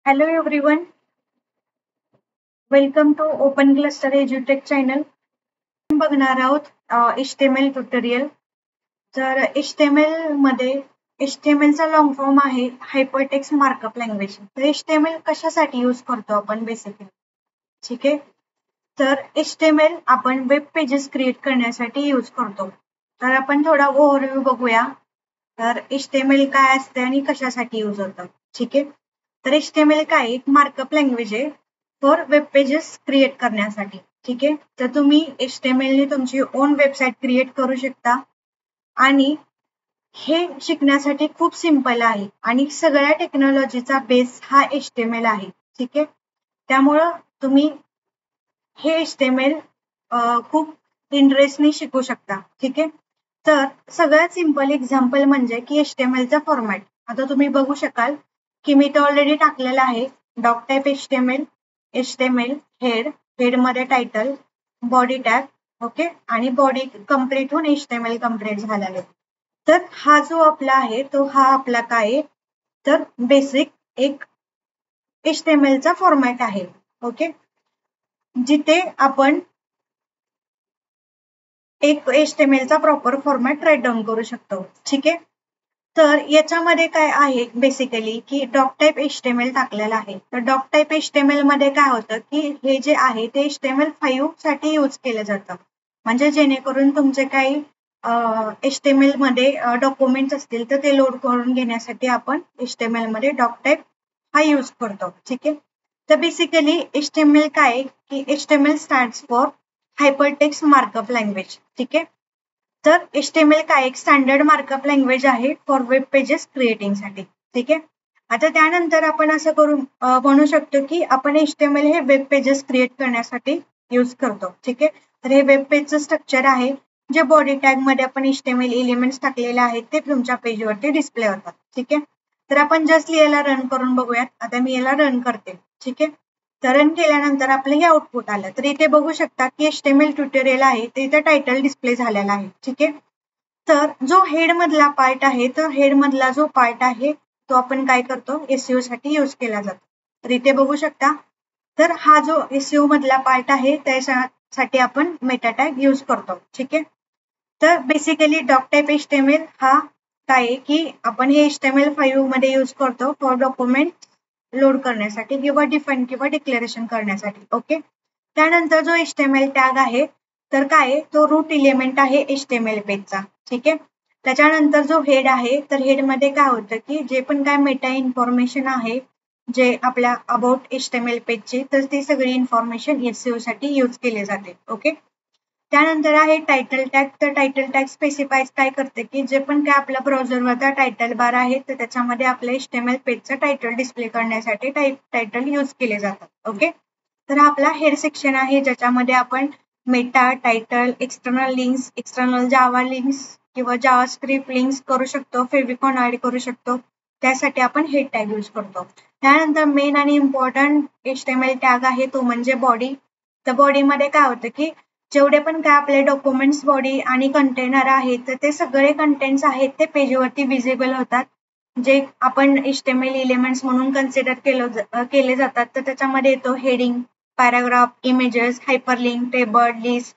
Hello everyone, welcome to Open Cluster EduTech channel. आपण बघणार आहोत HTML ट्युटोरियल. तर HTML मध्ये HTML चा लॉंग फॉर्म आहे हायपरटेक्स्ट मार्कअप लँग्वेज. तर HTML कशासाठी यूज करतो आपण बेसिकली, ठीक आहे. तर HTML आपण वेब पेजेस क्रिएट करण्यासाठी यूज करतो. तर आपण थोडा ओव्हरव्ह्यू बघूया. तर HTML काय असते आणि कशासाठी यूज होतं, ठीक आहे. तर HTML काय एक मार्कअप लँग्वेज आहे फॉर वेब पेजेस क्रिएट करण्यासाठी, ठीक आहे. तर तुम्ही HTML ने तुमची ओन वेबसाईट क्रिएट करू शकता आणि हे शिकण्यासाठी खूप सिंपल आहे आणि सगळ्या टेक्नॉलॉजीचा बेस हा HTML आहे, ठीक आहे. त्यामुळं तुम्ही हे HTML खूप इंटरेस्टने शिकू शकता, ठीक आहे. तर सगळ्यात सिंपल एक्झाम्पल म्हणजे की HTML चा फॉर्मॅट. आता तुम्ही बघू शकाल की मी तो ऑलरेडी टाकलेला आहे. डॉक टाइप HTML हेड मध्ये टायटल, बॉडी टॅग, ओके, आणि बॉडी कंप्लीट होऊन HTML कंप्लीट झालेला आहे. तर हा जो आपला आहे तो हा आपला काय तर बेसिक एक HTML चा फॉर्मॅट आहे, ओके, जिथे आपण एक HTML चा प्रॉपर फॉर्मॅट राईट डाऊन करू शकतो, ठीक आहे. तर याच्यामध्ये काय आहे बेसिकली की डॉक टाइप HTML टाकलेला आहे. तर डॉक टाइप HTML मध्ये काय होतं की हे जे आहे ते HTML5 साठी यूज केलं जातं. म्हणजे जेणेकरून तुमचे काही HTML मध्ये डॉक्युमेंट्स असतील तर ते लोड करून घेण्यासाठी आपण HTML मध्ये डॉक टाइप हा यूज करतो, ठीक आहे. तर बेसिकली HTML काय की HTML stands for hypertext markup language, ठीक आहे. तर HTML काय एक स्टँडर्ड मार्कअप लँग्वेज आहे फॉर वेब पेजेस क्रिएटिंगसाठी, ठीक आहे. आता त्यानंतर आपण असं करून म्हणू शकतो की आपण HTML हे वेब पेजेस क्रिएट करण्यासाठी यूज करतो, ठीक आहे. तर हे वेब पेजचं स्ट्रक्चर आहे जे बॉडी टॅग मध्ये आपण HTML एलिमेंट्स टाकलेले आहेत ते तुमच्या पेजवरती डिस्प्ले होतात, ठीक आहे. तर आपण जस्ट याला रन करून बघूयात. आता मी याला रन करते, ठीक आहे. तर रन केल्यानंतर आपलं हे आउटपुट आलं. तर इथे बघू शकता की HTML ट्युटोरियल आहे ते इथे टायटल डिस्प्ले झालेला आहे, ठीक आहे. तर जो हेड मधला पार्ट आहे तर हेड मधला जो पार्ट आहे तो आपण काय करतो SEO साठी यूज केला जातो. तर इथे बघू शकता. तर हा जो SEO मधला पार्ट आहे त्यासाठी आपण मेटा टॅग यूज करतो, ठीक आहे. तर बेसिकली डॉक टाइप HTML हा काय आहे की आपण हे HTML5 मध्ये यूज करतो फॉर डॉक्युमेंट लोड करण्यासाठी किंवा डिफाईन किंवा डिक्लेरेशन करण्यासाठी, ओके. त्यानंतर जो HTML टॅग आहे तर काय तो रूट एलिमेंट आहे HTML पेजचा, ठीक आहे. त्याच्यानंतर जो हेड आहे तर हेड मध्ये काय होतं की जे पण काय मेटा इन्फॉर्मेशन आहे जे आपल्या अबाउट HTML पेजची तर ती सगळी इन्फॉर्मेशन SEO साठी यूज केली जाते, ओके. त्यानंतर आहे टायटल टॅग. तर टायटल टॅग स्पेसिफाईज काय करते की जे पण काय आपल्या ब्राउझरवरचा टायटल बार आहे तर त्याच्यामध्ये आपल्या HTML पेजचं टायटल डिस्प्ले करण्यासाठी टायटल यूज केले जातात, ओके. तर आपला हेड सेक्शन आहे ज्याच्यामध्ये आपण meta, title, external links, external Java links किंवा जावा स्क्रिप्ट लिंक्स करू शकतो, फेविकॉन ऍड करू शकतो. त्यासाठी आपण हेड टॅग यूज करतो. त्यानंतर मेन आणि इम्पॉर्टंट HTML टॅग आहे तो म्हणजे बॉडी. तर बॉडीमध्ये काय होतं की जेवढे पण काय आपले डॉक्युमेंट्स बॉडी आणि कंटेनर आहेत तर ते सगळे कंटेंट्स आहेत ते पेजवरती विजिबल होतात जे आपण HTML एलिमेंट्स म्हणून कन्सिडर केले जातात. तर त्याच्यामध्ये येतो heading, paragraph, images, hyperlink, table, list.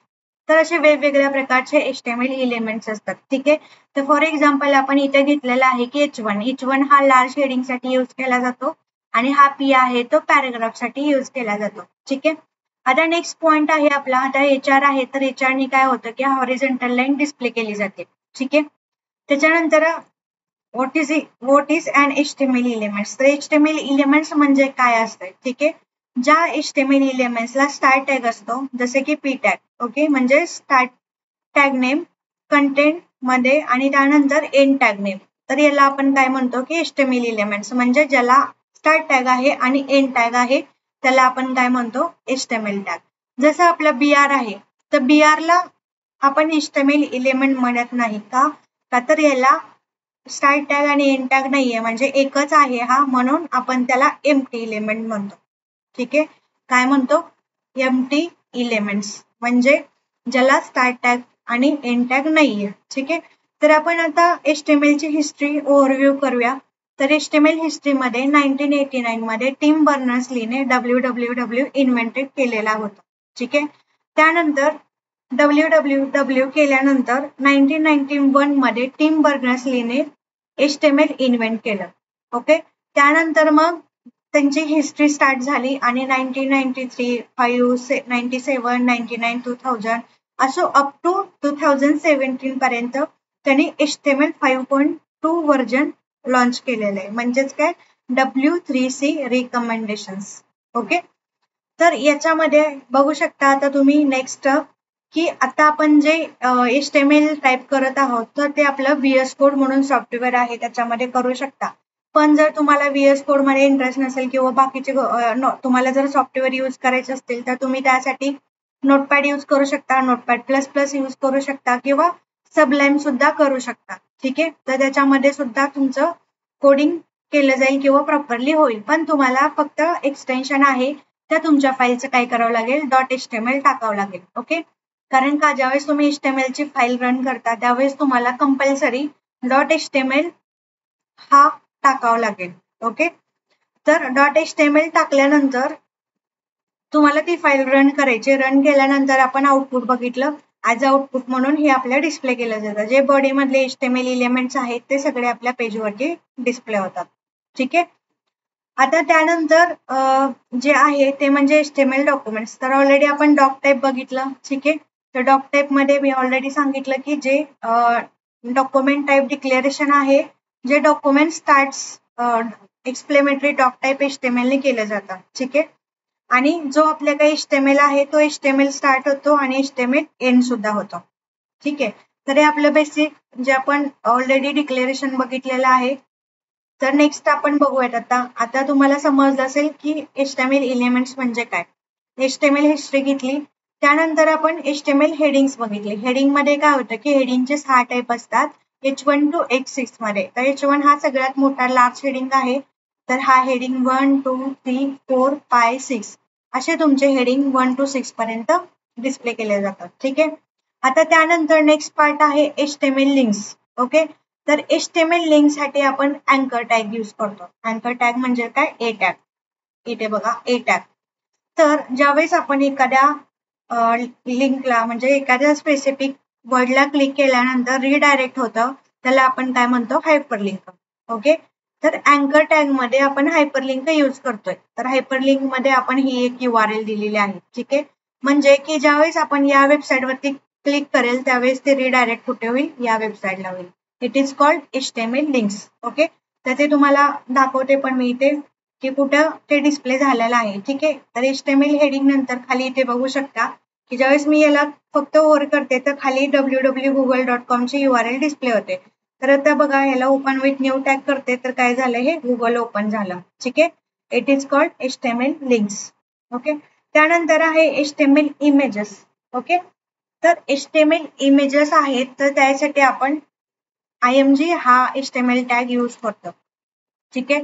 तर असे वेगवेगळ्या प्रकारचे HTML एलिमेंट्स असतात, ठीक आहे. तर फॉर एक्झाम्पल आपण इथे घेतलेला आहे की H1 हा लार्ज हेडिंग साठी यूज केला जातो आणि हा P आहे तो पॅराग्राफ साठी यूज केला जातो, ठीक आहे. आता नेक्स्ट पॉइंट आहे आपला आता HR आहे. तर HR ने काय होतं की हॉरिझॉन्टल लाईन डिस्प्ले केली जाते, ठीक आहे. त्याच्यानंतर what is an HTML elements. तर HTML एलिमेंट्स म्हणजे काय असतं, ठीक आहे. ज्या HTML एलिमेंट्सला स्टार्ट टॅग असतो जसे की P टॅग, ओके, म्हणजे स्टार्ट टॅग नेम कंटेंट मध्ये आणि त्यानंतर एंड टॅग नेम. तर याला आपण काय म्हणतो की HTML एलिमेंट्स म्हणजे ज्याला स्टार्ट टॅग आहे आणि एंड टॅग आहे त्याला आपण काय म्हणतो HTML टॅग. जसं आपला BR आहे तर BR ला आपण HTML एलिमेंट म्हणत नाही का तर याला स्टार्ट टॅग आणि एंड टॅग नाहीये म्हणजे एकच आहे हा म्हणून आपण त्याला एम्प्टी एलिमेंट म्हणतो, ठीक आहे. काय म्हणतो एम्प्टी एलिमेंट्स म्हणजे ज्याला स्टार्ट टॅग आणि एंड टॅग नाहीये, ठीक आहे. तर आपण आता HTML ची हिस्ट्री ओव्हरव्ह्यू करूया. तर HTML हिस्ट्रीमध्ये 1989 मध्ये टिम बर्नर्स-लीने www इन्व्हेंटेड केलेला होता. ठीक आहे. त्यानंतर www केल्यानंतर 1991 मध्ये टिम बर्नर्स-लीने HTML इन्व्हेंट केलं. ओके. त्यानंतर मग त्यांची हिस्ट्री स्टार्ट झाली आणि 1993, 5, 97, 99, 2000 असं अप टू 2017 पर्यंत त्यांनी HTML 5.2 व्हर्जन लॉन्च केलेलं आहे. म्हणजेच काय W3C रिकमेंडेशन्स. ओके. तर याच्यामध्ये बघू शकता आता तुम्ही नेक्स्ट की आता आपण जे HTML टाईप करत आहोत तर ते आपलं VS कोड म्हणून सॉफ्टवेअर आहे त्याच्यामध्ये करू शकता. पण जर तुम्हाला VS कोड मध्ये इंटरेस्ट नसेल किंवा बाकीचे तुम्हाला जर सॉफ्टवेअर यूज करायचे असतील तर तुम्ही त्यासाठी नोटपॅड यूज करू शकता, नोटपॅड प्लस प्लस यूज करू शकता किंवा सबलाईम सुद्धा करू शकता. ठीक आहे. तर त्याच्यामध्ये सुद्धा तुमचं कोडिंग केलं जाईल किंवा प्रॉपरली होईल. पण तुम्हाला फक्त एक्सटेन्शन आहे त्या तुमच्या फाईलचं काय करावं लागेल .html टाकावं लागेल. ओके. कारण का ज्यावेळेस तुम्ही HTML ची फाईल रन करता त्यावेळेस तुम्हाला कंपल्सरी .html हा टाकावं लागेल. ओके. तर .html टाकल्यानंतर तुम्हाला ती फाईल रन करायची. रन केल्यानंतर आपण आउटपुट बघितलं ॲज आउटपुट म्हणून हे आपल्या डिस्प्ले केलं जातं. जे बॉडी मधले HTML एलिमेंट्स आहेत ते सगळे आपल्या पेजवरती डिस्प्ले होतात. ठीक आहे. आता त्यानंतर जे आहे ते म्हणजे HTML डॉक्युमेंट्स. तर ऑलरेडी आपण डॉक टाईप बघितलं. ठीक आहे. तर डॉक टाईप मध्ये मी ऑलरेडी सांगितलं की जे डॉक्युमेंट टाईप डिक्लेरेशन आहे जे document starts explanatory doc type HTML ने केलं जातं. ठीक आहे. आणि जो आपल्या काही HTML आहे तो HTML स्टार्ट होतो आणि HTML एंड सुद्धा होतो. ठीक आहे. तर हे आपलं बेसिक जे आपण ऑलरेडी डिक्लेरेशन बघितलेलं आहे. तर नेक्स्ट आपण बघूयात आता तुम्हाला समजलं असेल की HTML एलिमेंट्स म्हणजे काय. HTML हिस्ट्री घेतली. त्यानंतर आपण HTML हेडिंग्स बघितले. हेडिंग मध्ये काय होतं की हेडिंगचे 6 टाईप असतात H1 to H6 मध्ये. तर H1 हा सगळ्यात मोठा लार्ज हेडिंग आहे. तर हा हेडिंग 1, 2, 3, 4, 5, 6 असे तुमचे हेडिंग 1 to 6 पर्यंत डिस्प्ले केले जातात. ठीक आहे. आता त्यानंतर नेक्स्ट पार्ट आहे HTML लिंक्स. ओके. तर HTML लिंक साठी आपण अँकर टॅग यूज करतो. अँकर टॅग म्हणजे काय ए टॅग. इथे बघा ए टॅग. तर ज्यावेळेस आपण एखाद्या लिंकला म्हणजे एखाद्या स्पेसिफिक वर्डला क्लिक केल्यानंतर रिडायरेक्ट होतं त्याला आपण काय म्हणतो हायपरलिंक. ओके. तर अँकर टॅग मध्ये आपण हायपरलिंक यूज करतोय. तर हायपरलिंक मध्ये आपण ही एक URL दिलेली आहे. ठीक आहे. म्हणजे की ज्यावेळेस आपण या वेबसाईट वरती क्लिक करेल त्यावेळेस ते रिडायरेक्ट कुठे होईल या वेबसाईटला होईल. It is called HTML links. Okay. तर ते तुम्हाला दाखवते पण मी इथे की कुठं ते डिस्प्ले झालेलं आहे. ठीक आहे. तर HTML हेडिंग नंतर खाली इथे बघू शकता की ज्यावेळेस मी याला फक्त ओव्हर करते तर खाली www.google.com ची URL डिस्प्ले होते. तर आता बघा याला ओपन विथ न्यू टॅग करते तर काय झालं हे गुगल ओपन झालं. ठीक आहे. It is called HTML links. Okay. त्यानंतर आहे HTML इमेजेस. ओके. तर HTML इमेजेस आहेत तर त्यासाठी आपण IMG हा HTML टॅग यूज करतो. ठीक आहे.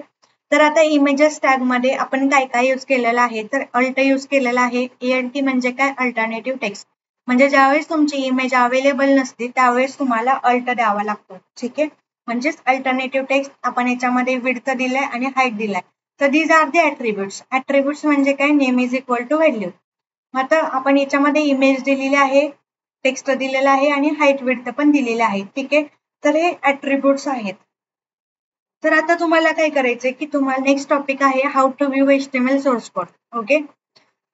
तर आता इमेजेस टॅग मध्ये आपण काय काय यूज केलेलं आहे तर अल्ट यूज केलेला आहे. ALT म्हणजे काय अल्टरनेटिव्ह टेक्स्ट. म्हणजे ज्यावेळेस तुमची इमेज अवेलेबल नसते त्यावेळेस तुम्हाला अल्ट द्यावा लागतो. ठीक आहे. म्हणजेच अल्टरनेटिव्ह टेक्स्ट आपण याच्यामध्ये विड्थ दिलाय आणि हाईट दिलाय. तर दीज आर दी ऍट्रिब्यूट्स. ऍट्रिब्यूट्स म्हणजे काय name is equal to value. आता आपण याच्यामध्ये इमेज दिलेली आहे, टेक्स्ट दिलेला आहे आणि हाईट विड्थ पण दिलेला आहे. ठीक आहे. तर हे ऍट्रिब्यूट्स आहेत. तर आता तुम्हाला काय करायचंय की तुम्हाला नेक्स्ट टॉपिक आहे how to view HTML source code. Okay.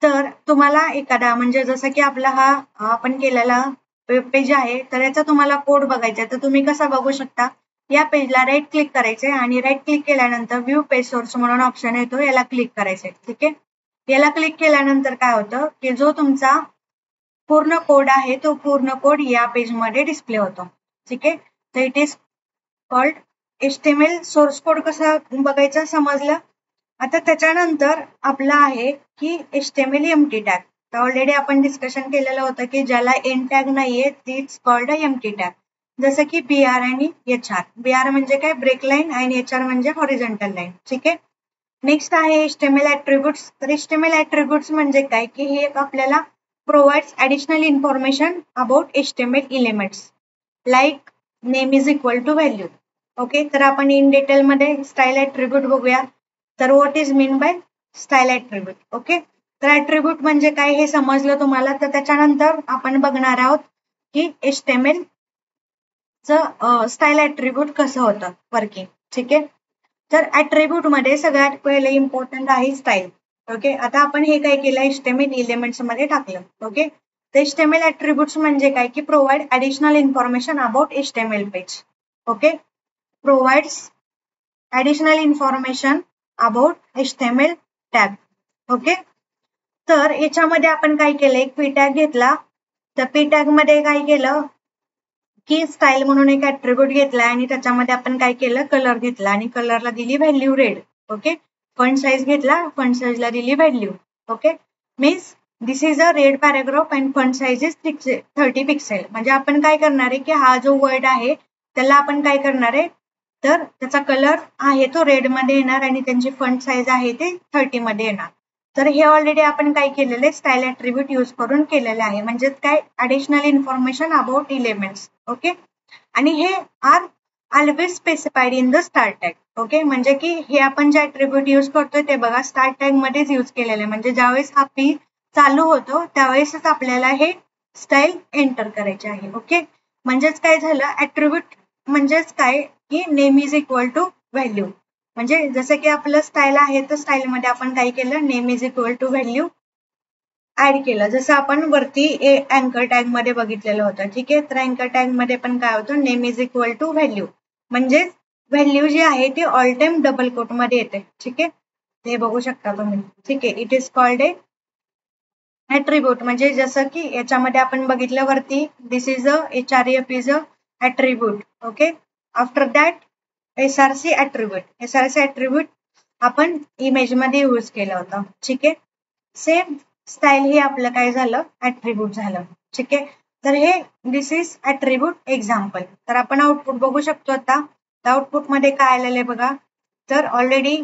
तर तुम्हाला एखादा म्हणजे जसं की आपला हा आपण केलेला वेब पेज आहे तर याचा तुम्हाला कोड बघायचा आहे तर तुम्ही कसा बघू शकता या पेजला राईट क्लिक करायचे आणि राईट क्लिक केल्यानंतर व्ह्यू पेज सोर्स म्हणून ऑप्शन येतो याला क्लिक करायचे. ठीक आहे. याला क्लिक केल्यानंतर काय होतं की जो तुमचा पूर्ण कोड आहे तो पूर्ण कोड या पेज मध्ये डिस्प्ले होतो. ठीक आहे. तर it is called HTML source code कसा बघायचा समजलं. आता त्याच्यानंतर आपला आहे की HTML एम्प्टी टॅग. तर ऑलरेडी आपण डिस्कशन केलेलं होतं की ज्याला एंड टॅग नाहीये तीच कॉल्ड एम्प्टी टॅग. जसं की BR आणि HR. BR म्हणजे काय ब्रेक लाईन आणि HR म्हणजे हॉरिझॉन्टल लाईन. ठीक आहे. नेक्स्ट आहे HTML ऍट्रिब्यूट्स. तर HTML ऍट्रिब्यूट्स म्हणजे काय की हे आपल्याला provides additional information about HTML elements like name is equal to value. Okay, तर आपण इन डिटेल मध्ये स्टाईल ऍट्रिब्यूट बघूया. तर what is mean by style attribute. Okay, तर ऍट्रिब्यूट म्हणजे काय हे समजलं तुम्हाला. तर त्याच्यानंतर आपण बघणार आहोत की HTML चं स्टाईल ऍट्रिब्यूट कसं होतं वर्किंग. ठीक आहे, तर ऍट्रिब्यूट मध्ये सगळ्यात पहिले इम्पॉर्टंट आहे स्टाईल. ओके, आता आपण हे काय केलं HTML एलिमेंट्स मध्ये टाकलं. ओके, तर HTML ऍट्रिब्यूट्स म्हणजे काय की provide additional information about HTML page. Okay, provides additional information about HTML tag. Okay, तर याच्यामध्ये आपण काय केलं, एक पी टॅग घेतला. तर पी टॅग मध्ये काय केलं की स्टाईल म्हणून एक ऍट्रिब्यूट घेतला आणि त्याच्यामध्ये आपण काय केलं, कलर घेतला आणि कलरला दिली value red. Okay, font size घेतला, फॉन्ट साईजला दिली value. Okay, means this is a red paragraph and font size is 30 pixel. म्हणजे आपण काय करणार आहे की हा जो वर्ड आहे त्याला आपण काय करणार आहे, तर त्याचा कलर आहे तो रेड मध्ये येणार आणि त्यांची फॉन्ट साईज आहे ते 30 मध्ये येणार. तर हे ऑलरेडी आपण काय केलेलं आहे, स्टाईल ऍट्रिब्यूट यूज करून केलेलं आहे. म्हणजे काय, additional information about elements. Okay, आणि हे are always specified in the start tag. Okay, म्हणजे की हे आपण जे ऍट्रिब्यूट यूज करतोय ते बघा स्टार्ट टॅग मध्येच यूज केलेलं आहे. म्हणजे ज्यावेळेस हा पी चालू होतो त्यावेळेसच आपल्याला हे स्टाईल एंटर करायचे आहे. ओके, म्हणजेच काय झालं, ऍट्रिब्यूट म्हणजेच काय की name is equal to value. म्हणजे जसं की आपलं स्टाईल आहे तर स्टाईल मध्ये आपण काय केलं, name is equal to value add केलं. जसं आपण वरती अँकर टॅग मध्ये बघितलेलं होतं. ठीक आहे, तर अँकर टॅग मध्ये पण काय होतं, name is equal to value. म्हणजे व्हॅल्यू जी आहे ती ऑल टाइम डबल कोट मध्ये येते. ठीक आहे, हे बघू शकता तुम्ही. ठीक आहे, it is called a attribute. म्हणजे जसं की याच्यामध्ये आपण बघितलं वरती, this is a HREF is a attribute. Okay, after that SRC attribute. SRC attribute आपण इमेज मध्ये यूज केलं होतं. ठीक आहे, सेम स्टाईल हे आपलं काय झालं, ऍट्रिब्यूट झालं. ठीक आहे, तर हे दिस इज ऍट्रिब्यूट एक्झाम्पल. तर आपण आउटपुट बघू शकतो आता. आउटपुट मध्ये काय आलेलं आहे बघा, तर ऑलरेडी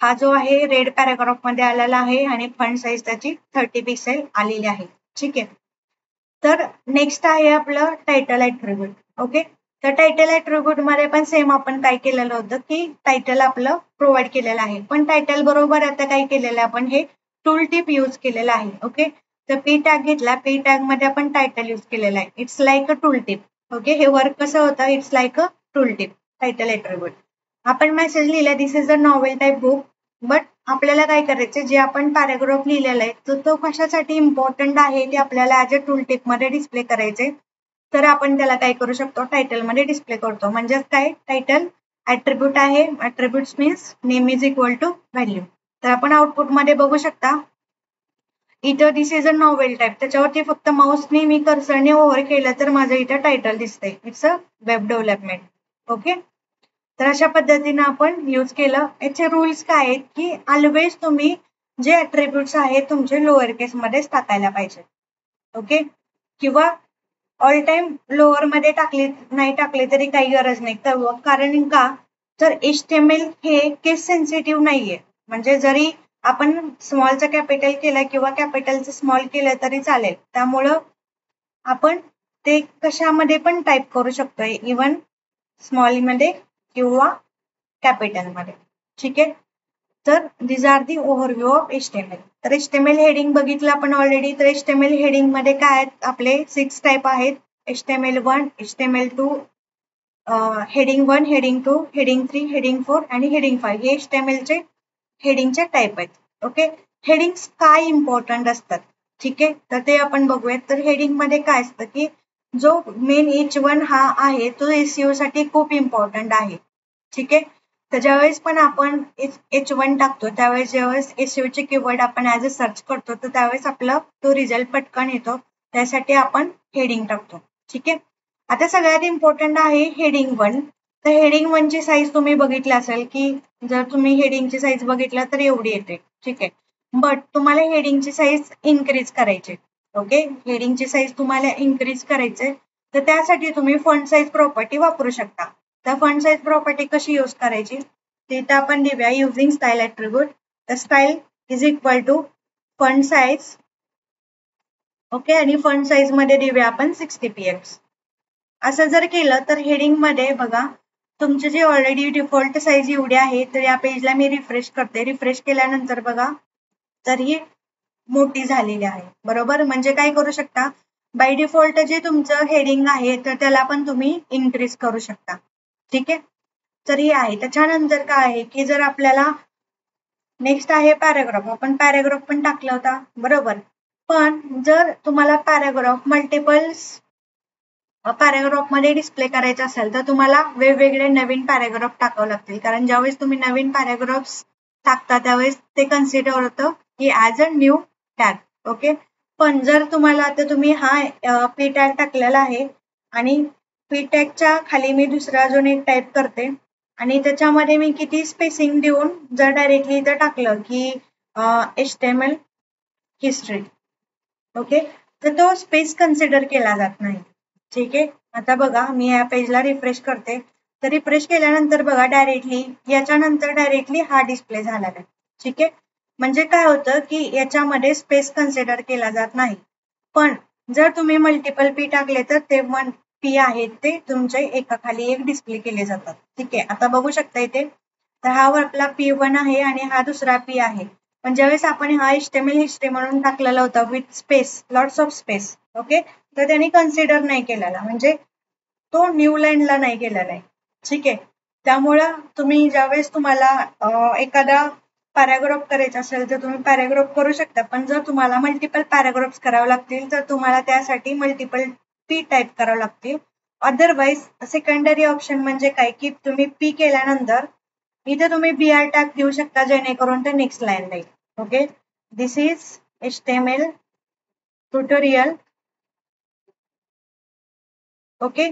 हा जो आहे रेड पॅराग्राफ मध्ये आलेला आहे आणि फॉन्ट साईज त्याची 30 पिक्सेल आलेली आहे. ठीक आहे, तर नेक्स्ट आहे आपलं टायटल ऍट्रिब्यूट. ओके, तर टायटल ऍट्रिब्यूट मध्ये पण सेम आपण काय केलेलं होतं की टायटल आपलं प्रोव्हाइड केलेलं आहे. पण टायटल बरोबर आता काय केलेलं आहे, आपण हे टूल टिप यूज केलेलं आहे. ओके, तर पी टॅग घेतला, पी टॅग मध्ये आपण टायटल यूज केलेलं आहे. It's like a tool tip. Okay, हे वर्क कसं होतं, it's like a tool tip. Title attribute आपण मेसेज लिहिला, this is a novel type book. But आपल्याला काय करायचं, जे आपण पॅराग्राफ लिहिलेला आहे तर तो कशासाठी इम्पॉर्टंट आहे ते आपल्याला ऍज अ टूल टिप मध्ये डिस्प्ले करायचे. तर आपण त्याला काय करू शकतो, टायटल मध्ये डिस्प्ले करतो. म्हणजेच काय, टायटल ऍट्रिब्यूट आहे. Attributes means name is equal to value. तर आपण आउटपुट मध्ये बघू शकता, इथं this is a novel type. त्याच्यावरती फक्त माऊसने मी कर्सरने ओव्हर केलं तर माझं इथं टायटल दिसतंय. It's a web development. Okay, तर अशा पद्धतीने आपण यूज केलं. याचे रूल्स काय आहेत की ऑलवेज तुम्ही जे ऍट्रिब्यूट्स आहेत तुमचे लोअर केस मध्येच टाकायला पाहिजे. ओके, किंवा ऑल टाइम लोअर मध्ये टाकले नाही टाकले तरी काही गरज नाही. कारण का, तर HTML हे केस सेन्सिटिव्ह नाहीये. म्हणजे जरी आपण स्मॉलचं कॅपिटल केलं किंवा कॅपिटलचं स्मॉल केलं तरी चालेल. त्यामुळं आपण ते कशामध्ये पण टाईप करू शकतोय, इवन स्मॉल मध्ये किंवा कॅपिटल मध्ये. ठीक आहे, तर these are the overview of HTML. तर HTML हेडिंग बघितलं आपण ऑलरेडी. तर HTML हेडिंग मध्ये काय आहेत, आपले 6 टाईप आहेत. HTML1, HTML2, heading 1, heading 2, heading 3, heading 4 आणि हेडिंग 5 हे HTML चे हेडिंगचे टाईप आहेत. ओके, हेडिंग्स काय इम्पॉर्टंट असतात, ठीक आहे, तर ते आपण बघूयात. तर हेडिंग मध्ये काय असतं की जो मेन H1 हा आहे तो SEO साठी खूप इम्पॉर्टंट आहे. ठीक आहे, तर ज्यावेळेस पण आपण H1 टाकतो त्यावेळेस ज्यावेळेस SEO चे कीवर्ड आपण ऍज अ सर्च करतो तर त्यावेळेस आपला तो रिझल्ट पटकन येतो. त्यासाठी आपण हेडिंग टाकतो. ठीक आहे, आता सगळ्यात इम्पॉर्टंट आहे हेडिंग 1. तर हेडिंग 1 ची साईज तुम्ही बघितली असेल की जर तुम्ही हेडिंगची साईज बघितलं तर एवढी येते. ठीक आहे, बट तुम्हाला हेडिंगची साईज इन्क्रीज करायची. ओके, हेडिंगची साईज तुम्हाला इन्क्रीज करायचे तर त्यासाठी तुम्ही फॉन्ट साईज प्रॉपर्टी वापरू शकता. तर फॉन्ट साईज प्रॉपर्टी कशी यूज करायची, तिथं आपण देऊया युझिंग स्टाईल ऍट्रिब्यूट. तर style is equal to font size. Okay, आणि फॉन्ट साईज मध्ये देऊया आपण 60 px. असं जर केलं तर हेडिंग मध्ये बघा तुमची जी ऑलरेडी डिफॉल्ट साईज एवढी आहे तर या पेजला मी रिफ्रेश करते. रिफ्रेश केल्यानंतर बघा तर ही मोठी झालेली आहे. बरोबर, म्हणजे काय करू शकता, बाय डिफॉल्ट जे तुमचं हेडिंग आहे तर त्याला पण तुम्ही इन्क्रीज करू शकता. ठीक आहे, तर ही आहे. त्याच्यानंतर काय आहे की जर आपल्याला नेक्स्ट आहे पॅराग्राफ. आपण पॅराग्राफ पण टाकला होता, बरोबर. पण जर तुम्हाला पॅराग्राफ मल्टिपल्स पॅराग्राफ मध्ये डिस्प्ले करायचं असेल तर तुम्हाला वेगवेगळे नवीन पॅराग्राफ टाकावे लागतील. कारण ज्यावेळेस तुम्ही नवीन पॅराग्राफ्स टाकता त्यावेळेस ते कन्सिडर होतं की as a new tag. Okay, पण जर तुम्हाला आता तुम्ही हा पी टॅग टाकलेला आहे आणि पी टॅगच्या खाली मी दुसरा अजून एक टाईप करते आणि त्याच्यामध्ये मी किती स्पेसिंग देऊन जर डायरेक्टली इथं टाकलं की HTML हिस्ट्री, ओके, तर तो स्पेस कन्सिडर केला जात नाही. ठीक आहे, आता बघा मी या पेजला रिफ्रेश करते. तर रिफ्रेश केल्यानंतर बघा डायरेक्टली याच्यानंतर डायरेक्टली हा डिस्प्ले झाला आहे. ठीक आहे, म्हणजे काय होतं की याच्यामध्ये स्पेस कन्सिडर केला जात नाही. पण जर तुम्ही मल्टिपल पी टाकले तर ते वन पी आहेत ते तुमचे एकाखाली एक डिस्प्ले केले जातात. ठीक आहे, आता बघू शकता इथे तर हा आपला P1 आहे आणि हा दुसरा पी आहे. पण ज्यावेळेस आपण हा HTML हिस्ट्री म्हणून टाकलेला होता with space, lots of space, okay, तर त्यांनी कन्सिडर नाही केलेला, म्हणजे तो न्यू लाईनला नाही केलेला आहे. ठीक आहे, त्यामुळं तुम्ही ज्यावेळेस तुम्हाला एखादा पॅराग्राफ करायचा असेल तर तुम्ही पॅराग्राफ करू शकता. पण जर तुम्हाला मल्टिपल पॅराग्राफ्स करावे लागतील तर तुम्हाला त्यासाठी मल्टिपल पी टाईप करावं लागतील. अदरवाईज सेकंडरी ऑप्शन म्हणजे काय की तुम्ही पी केल्यानंतर इथे तुम्ही BR टॅग देऊ शकता जेणेकरून ते नेक्स्ट लाईन राहील. Okay, this is HTML tutorial. Okay,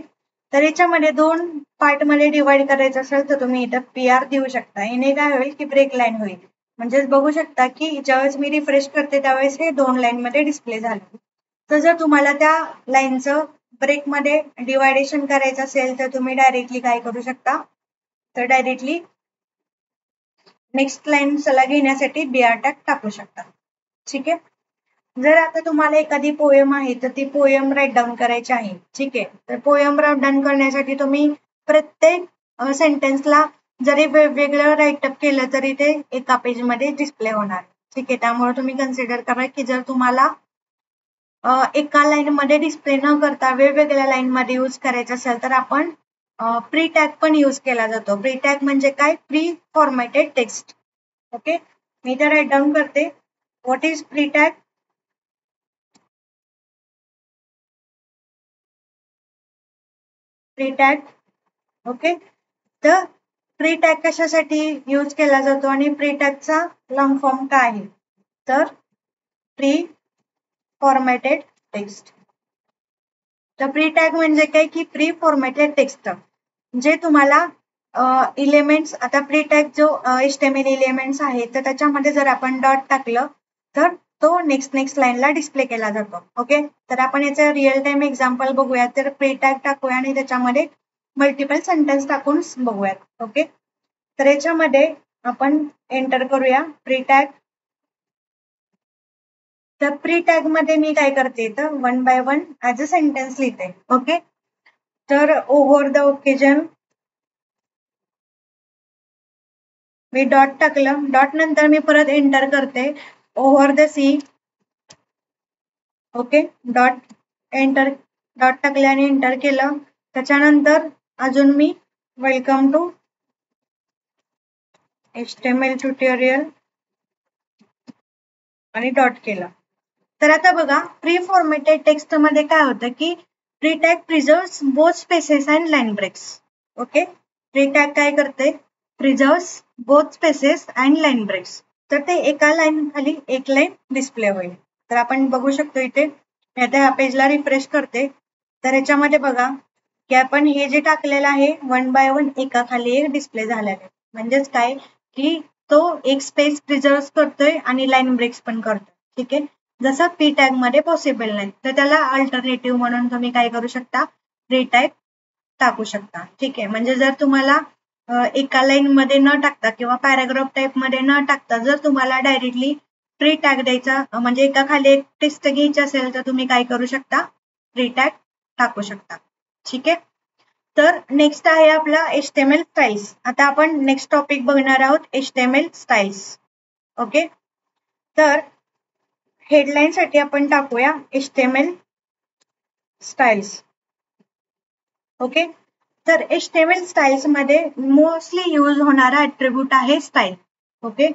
तर याच्यामध्ये दोन पार्ट मध्ये डिवाइड करायचं असेल तर तुम्ही इथं PR देऊ शकता. याने काय होईल की ब्रेक लाईन होईल. म्हणजेच बघू शकता की ज्यावेळेस मी रिफ्रेश करते त्यावेळेस हे दोन लाईन मध्ये डिस्प्ले झाले. तर जर तुम्हाला त्या लाईनचं ब्रेक मध्ये डिवायडेशन करायचं असेल तर तुम्ही डायरेक्टली काय करू शकता, तर डायरेक्टली नेक्स्ट लाईन सला घेण्यासाठी BR टॅग टाकू शकता. ठीक आहे, जर आता तुम्हाला एखादी पोएम आहे तर ती पोएम राईट डाऊन करायची आहे. ठीक आहे, तर पोएम राईट डाऊन करण्यासाठी तुम्ही प्रत्येक सेंटेन्सला जरी वेगवेगळं राईटअप केलं तरी ते एका पेजमध्ये डिस्प्ले होणार. ठीक आहे, त्यामुळे तुम्ही कन्सिडर करा की जर तुम्हाला एका लाईन मध्ये डिस्प्ले न करता वेगवेगळ्या लाईन मध्ये यूज करायचं असेल तर आपण प्री टॅग पण यूज केला जातो. प्री टॅग म्हणजे काय, प्री फॉर्मॅटेड टेक्स्ट. ओके, मी तर राईट डाऊन करते. What is pre tag? Pre tag, okay, तर प्री टॅग कशासाठी यूज केला जातो आणि प्री टॅगचा लॉंग फॉर्म काय आहे, तर प्री फॉर्मॅटेड टेक्स्ट. तर प्री टॅग म्हणजे काय की प्री फॉर्मॅटेड टेक्स्ट जे तुम्हाला इलेमेंट्स, आता प्री टॅग जो HTML एलिमेंट्स आहे तर त्याच्यामध्ये जर आपण डॉट टाकलं तर तो नेक्स्ट लाईनला डिस्प्ले केला जातो. ओके, तर आपण याचं रिअल टाइम एक्झाम्पल बघूया. तर प्री टॅग टाकूया आणि त्याच्यामध्ये मल्टिपल सेंटेन्स टाकून बघूयात. ओके, तर याच्यामध्ये आपण एंटर करूया प्री टॅग. तर प्री टॅग मध्ये मी काय करते तर one by one as a sentence लिहिते. ओके, तर ओव्हर द ओकेजन मी डॉट टाकलं, डॉट नंतर मी परत एंटर करते over the sea. Okay, dot enter, dot टाकले आणि एंटर केलं. त्याच्यानंतर अजून मी वेलकम टू HTML ट्युटोरियल आणि डॉट केलं. तर आता बघा प्री फॉर्मॅटेड टेक्स्ट मध्ये काय होतं की pre tag preserves both spaces and line breaks. Okay, pre tag काय करते, preserves both spaces and line breaks. तर ते एका लाईन खाली एक लाईन डिस्प्ले होईल. तर आपण बघू शकतो इथे, मी आता ह्या पेजला रिफ्रेश करते. तर ह्याच्यामध्ये बघा की आपण हे जे टाकलेलं आहे वन बाय वन एका खाली एक डिस्प्ले झालेलं आहे. म्हणजेच काय की तो एक स्पेस प्रिझर्व करतोय आणि लाईन ब्रेक्स पण करतोय. ठीक आहे, जसं पी टॅग मध्ये पॉसिबल नाही. तर त्याला अल्टरनेटिव्ह म्हणून तुम्ही काय करू शकता, प्री टॅग टाकू शकता. ठीक आहे, म्हणजे जर तुम्हाला एका लाईन मध्ये न टाकता किंवा पॅराग्राफ टाईप मध्ये न टाकता जर तुम्हाला डायरेक्टली प्री टॅग द्यायचा म्हणजे एका खाली एक टेक्स्ट घ्यायची असेल तर तुम्ही काय करू शकता, प्री टॅग टाकू शकता. ठीक आहे, तर नेक्स्ट आहे आपला HTML स्टाईल्स. आता आपण नेक्स्ट टॉपिक बघणार आहोत HTML स्टाईल्स. ओके, तर हेडलाईन साठी आपण टाकूया HTML स्टाईल्स. ओके, तर HTML स्टाईल्स मध्ये मोस्टली यूज होणारा ऍट्रिब्यूट आहे स्टाईल. ओके,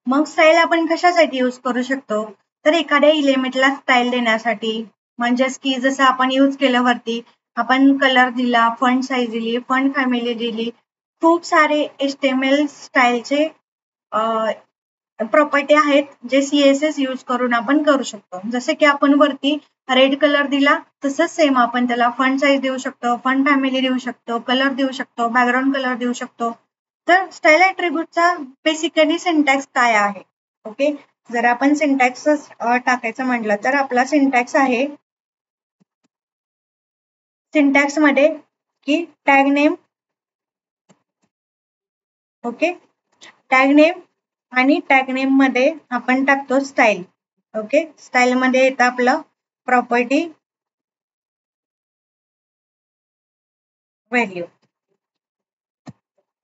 मग स्टाईल आपण कशासाठी यूज करू शकतो, तर एखाद्या इलेमेंटला स्टाईल देण्यासाठी. म्हणजेच की जसं आपण यूज केलं वरती, आपण कलर दिला, फॉन्ट साईज दिली, फॉन्ट फॅमिली दिली, खूप सारे HTML स्टाईलचे प्रॉपर्टी आहेत जे CSS यूज करून आपण करू शकतो. जसे की आपण वरती रेड कलर दिला, तसंच सेम आपण त्याला फॉन्ट साईज देऊ शकतो, फॉन्ट फॅमिली देऊ शकतो, कलर देऊ शकतो, बॅकग्राऊंड कलर देऊ शकतो. तर स्टाईल ऍट्रिब्यूटचा बेसिकली सिंटॅक्स काय आहे. ओके, जर आपण सिंटॅक्स टाकायचं म्हटलं तर आपला सिंटॅक्स आहे, सिंटॅक्स मध्ये की tag name. Okay, tag name आणि टॅग नेम मध्ये आपण टाकतो स्टाईल. ओके, स्टाईल मध्ये येतं आपलं property value.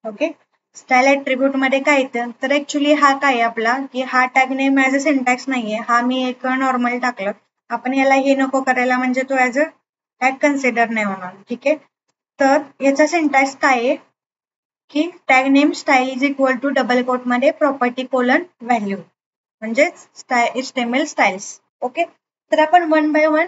Okay, style attribute मध्ये काय येतं, तर ऍक्च्युली हा काय आपला की हा tag name as a syntax नाहीये, हा मी एक नॉर्मल टाकलं. आपण याला हे नको करायला, म्हणजे तो ऍज अ टॅग कन्सिडर नाही होणार. ठीक आहे, तर याचा सिंटॅक्स काय आहे की tag name style is equal to double quote मध्ये प्रॉपर्टी कोलन व्हॅल्यू, म्हणजे HTML स्टाईल्स. ओके, तर आपण one by one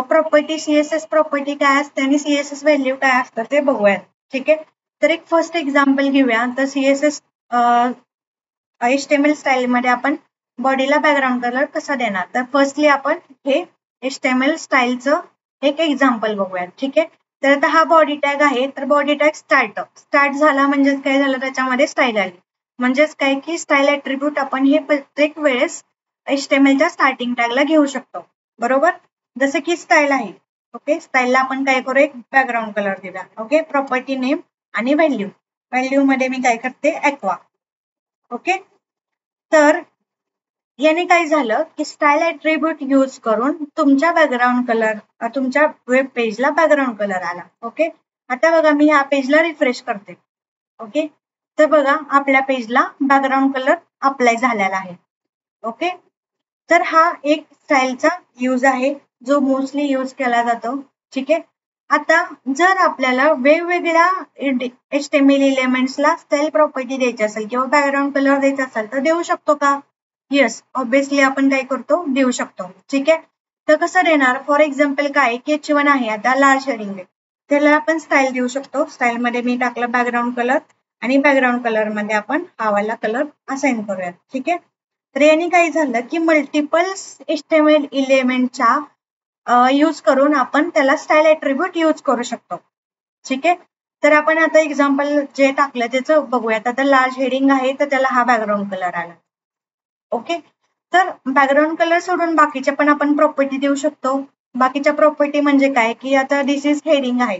property, CSS property काय असते आणि CSS व्हॅल्यू काय असतं ते बघूयात. ठीक आहे, तर एक फर्स्ट एक्झाम्पल घेऊया. तर CSS HTML स्टाईल मध्ये आपण बॉडीला बॅकग्राऊंड कलर कसा देणार, तर फर्स्टली आपण हे HTML स्टाईलचं एक एक्झाम्पल बघूयात. ठीक आहे, तर आता हा बॉडी टॅग आहे, तर बॉडी टॅग स्टार्ट झाला म्हणजेच काय झालं, त्याच्यामध्ये स्टाईल आली. म्हणजेच काय की स्टाईल ऍट्रिब्यूट आपण हे प्रत्येक वेळेस HTMLच्या स्टार्टिंग टॅगला घेऊ शकतो. बरोबर, जसं की स्टाईल आहे. ओके, स्टाईलला आपण काय करू, एक बॅकग्राऊंड कलर दिला. ओके, प्रॉपर्टी नेम आणि व्हॅल्यू. व्हॅल्यू मध्ये मी काय करते, ॲक्वा. ओके, तर याने काय झालं की स्टाईल ऍट्रिब्यूट यूज करून तुमच्या बॅकग्राऊंड कलर, तुमच्या वेब पेजला बॅकग्राऊंड कलर आला. ओके, आता बघा मी ह्या पेजला रिफ्रेश करते. ओके, तर बघा आपल्या पेजला बॅकग्राऊंड कलर अप्लाय झालेला आहे. ओके, तर हा एक स्टाईलचा यूज आहे जो मोस्टली यूज केला जातो. ठीक आहे, आता जर आपल्याला वेगवेगळ्या HTML एलिमेंट्सला स्टाईल प्रॉपर्टी द्यायची असेल किंवा बॅकग्राऊंड कलर द्यायचा असेल तर देऊ शकतो का, येस, ऑब्विसली आपण काय करतो, देऊ शकतो. ठीक आहे, तर कसं देणार, फॉर एक्झाम्पल काय की H1 आहे, आता लाल शेडिंग आहे, त्याला आपण स्टाईल देऊ शकतो. स्टाईल मध्ये मी टाकलं बॅकग्राऊंड कलर आणि बॅकग्राऊंड कलर मध्ये आपण हा वाला कलर असाइन करूयात. ठीक आहे, तर याने काय झालं की मल्टिपल HTML एलिमेंटच्या यूज करून आपण त्याला स्टाईल ऍट्रिब्यूट यूज करू शकतो. ठीक आहे, तर आपण आता एक्झाम्पल जे टाकलं त्याचं बघूयात. आता लार्ज हेडिंग आहे तर त्याला हा बॅकग्राऊंड कलर आला. ओके, तर बॅकग्राऊंड कलर सोडून बाकीच्या पण आपण प्रॉपर्टी देऊ शकतो. बाकीच्या प्रॉपर्टी म्हणजे काय की आता दिस इज हेडिंग आहे,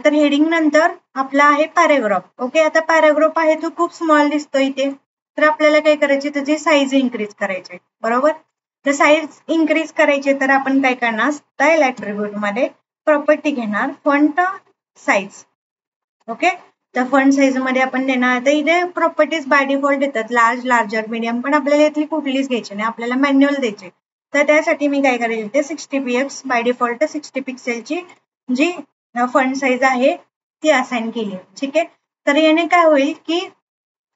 तर हेडिंग नंतर आपला आहे पॅराग्राफ. ओके, आता पॅराग्राफ आहे तो खूप स्मॉल दिसतो इथे, तर आपल्याला काय करायचे, त्याची साईज इन्क्रीज करायची. बरोबर, तर साईज इन्क्रीज करायची तर आपण काय करणार, स्टाईल ऍट्रिब्यूट मध्ये प्रॉपर्टी घेणार फॉन्ट साईज. ओके, तर फॉन्ट साईज मध्ये आपण देणार, तर इथे प्रॉपर्टीज बाय डिफॉल्ट देतात लार्ज, लार्जर, मीडियम, पण आपल्याला इथली कुठलीच घ्यायची नाही, आपल्याला मॅन्युअल द्यायची. तर त्यासाठी मी काय करेल, ते 60 px बाय डिफॉल्ट 60 पिक्सेलची जी फॉन्ट साईज आहे ती असाइन केली. ठीक आहे, तर याने काय होईल की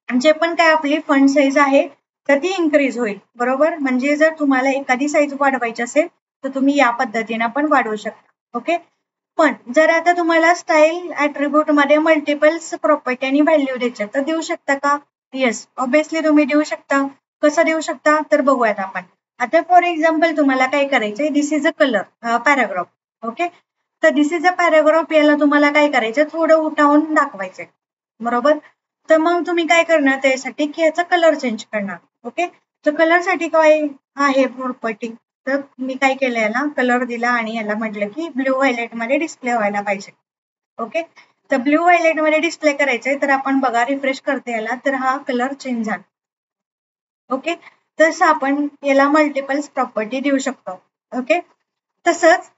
जे पण काय आपली फॉन्ट साईज आहे तर ती इन्क्रीज होईल. बरोबर, म्हणजे जर तुम्हाला एखादी साईज वाढवायची असेल तर तुम्ही या पद्धतीने पण वाढवू शकता. ओके, पण जर आता तुम्हाला स्टाईल ऍट्रिब्यूट मध्ये मल्टिपल्स प्रॉपर्टी आणि व्हॅल्यू द्यायचे तर देऊ शकता का, येस, ऑब्विसली तुम्ही देऊ शकता. कसं देऊ शकता तर बघूयात आपण. आता फॉर एक्झाम्पल तुम्हाला काय करायचंय, this is a color paragraph. Okay, तर दिस इज अ पॅराग्राफ याला तुम्हाला काय करायचं, थोडं उठावून दाखवायचंय. बरोबर, तर मग तुम्ही काय करणार त्यासाठी की याचा कलर चेंज करणार. ओके, तर कलर साठी काय आहे प्रॉपर्टी, तर मी काय केलं, याला कलर दिला आणि याला म्हटलं की ब्ल्यू व्हायलेट मध्ये डिस्प्ले व्हायला पाहिजे. ओके, तर ब्ल्यू व्हायलेट मध्ये डिस्प्ले करायचंय, तर आपण बघा रिफ्रेश करते याला तर हा कलर चेंज झाला. ओके, तसं आपण याला मल्टिपल्स प्रॉपर्टी देऊ शकतो. ओके, तसंच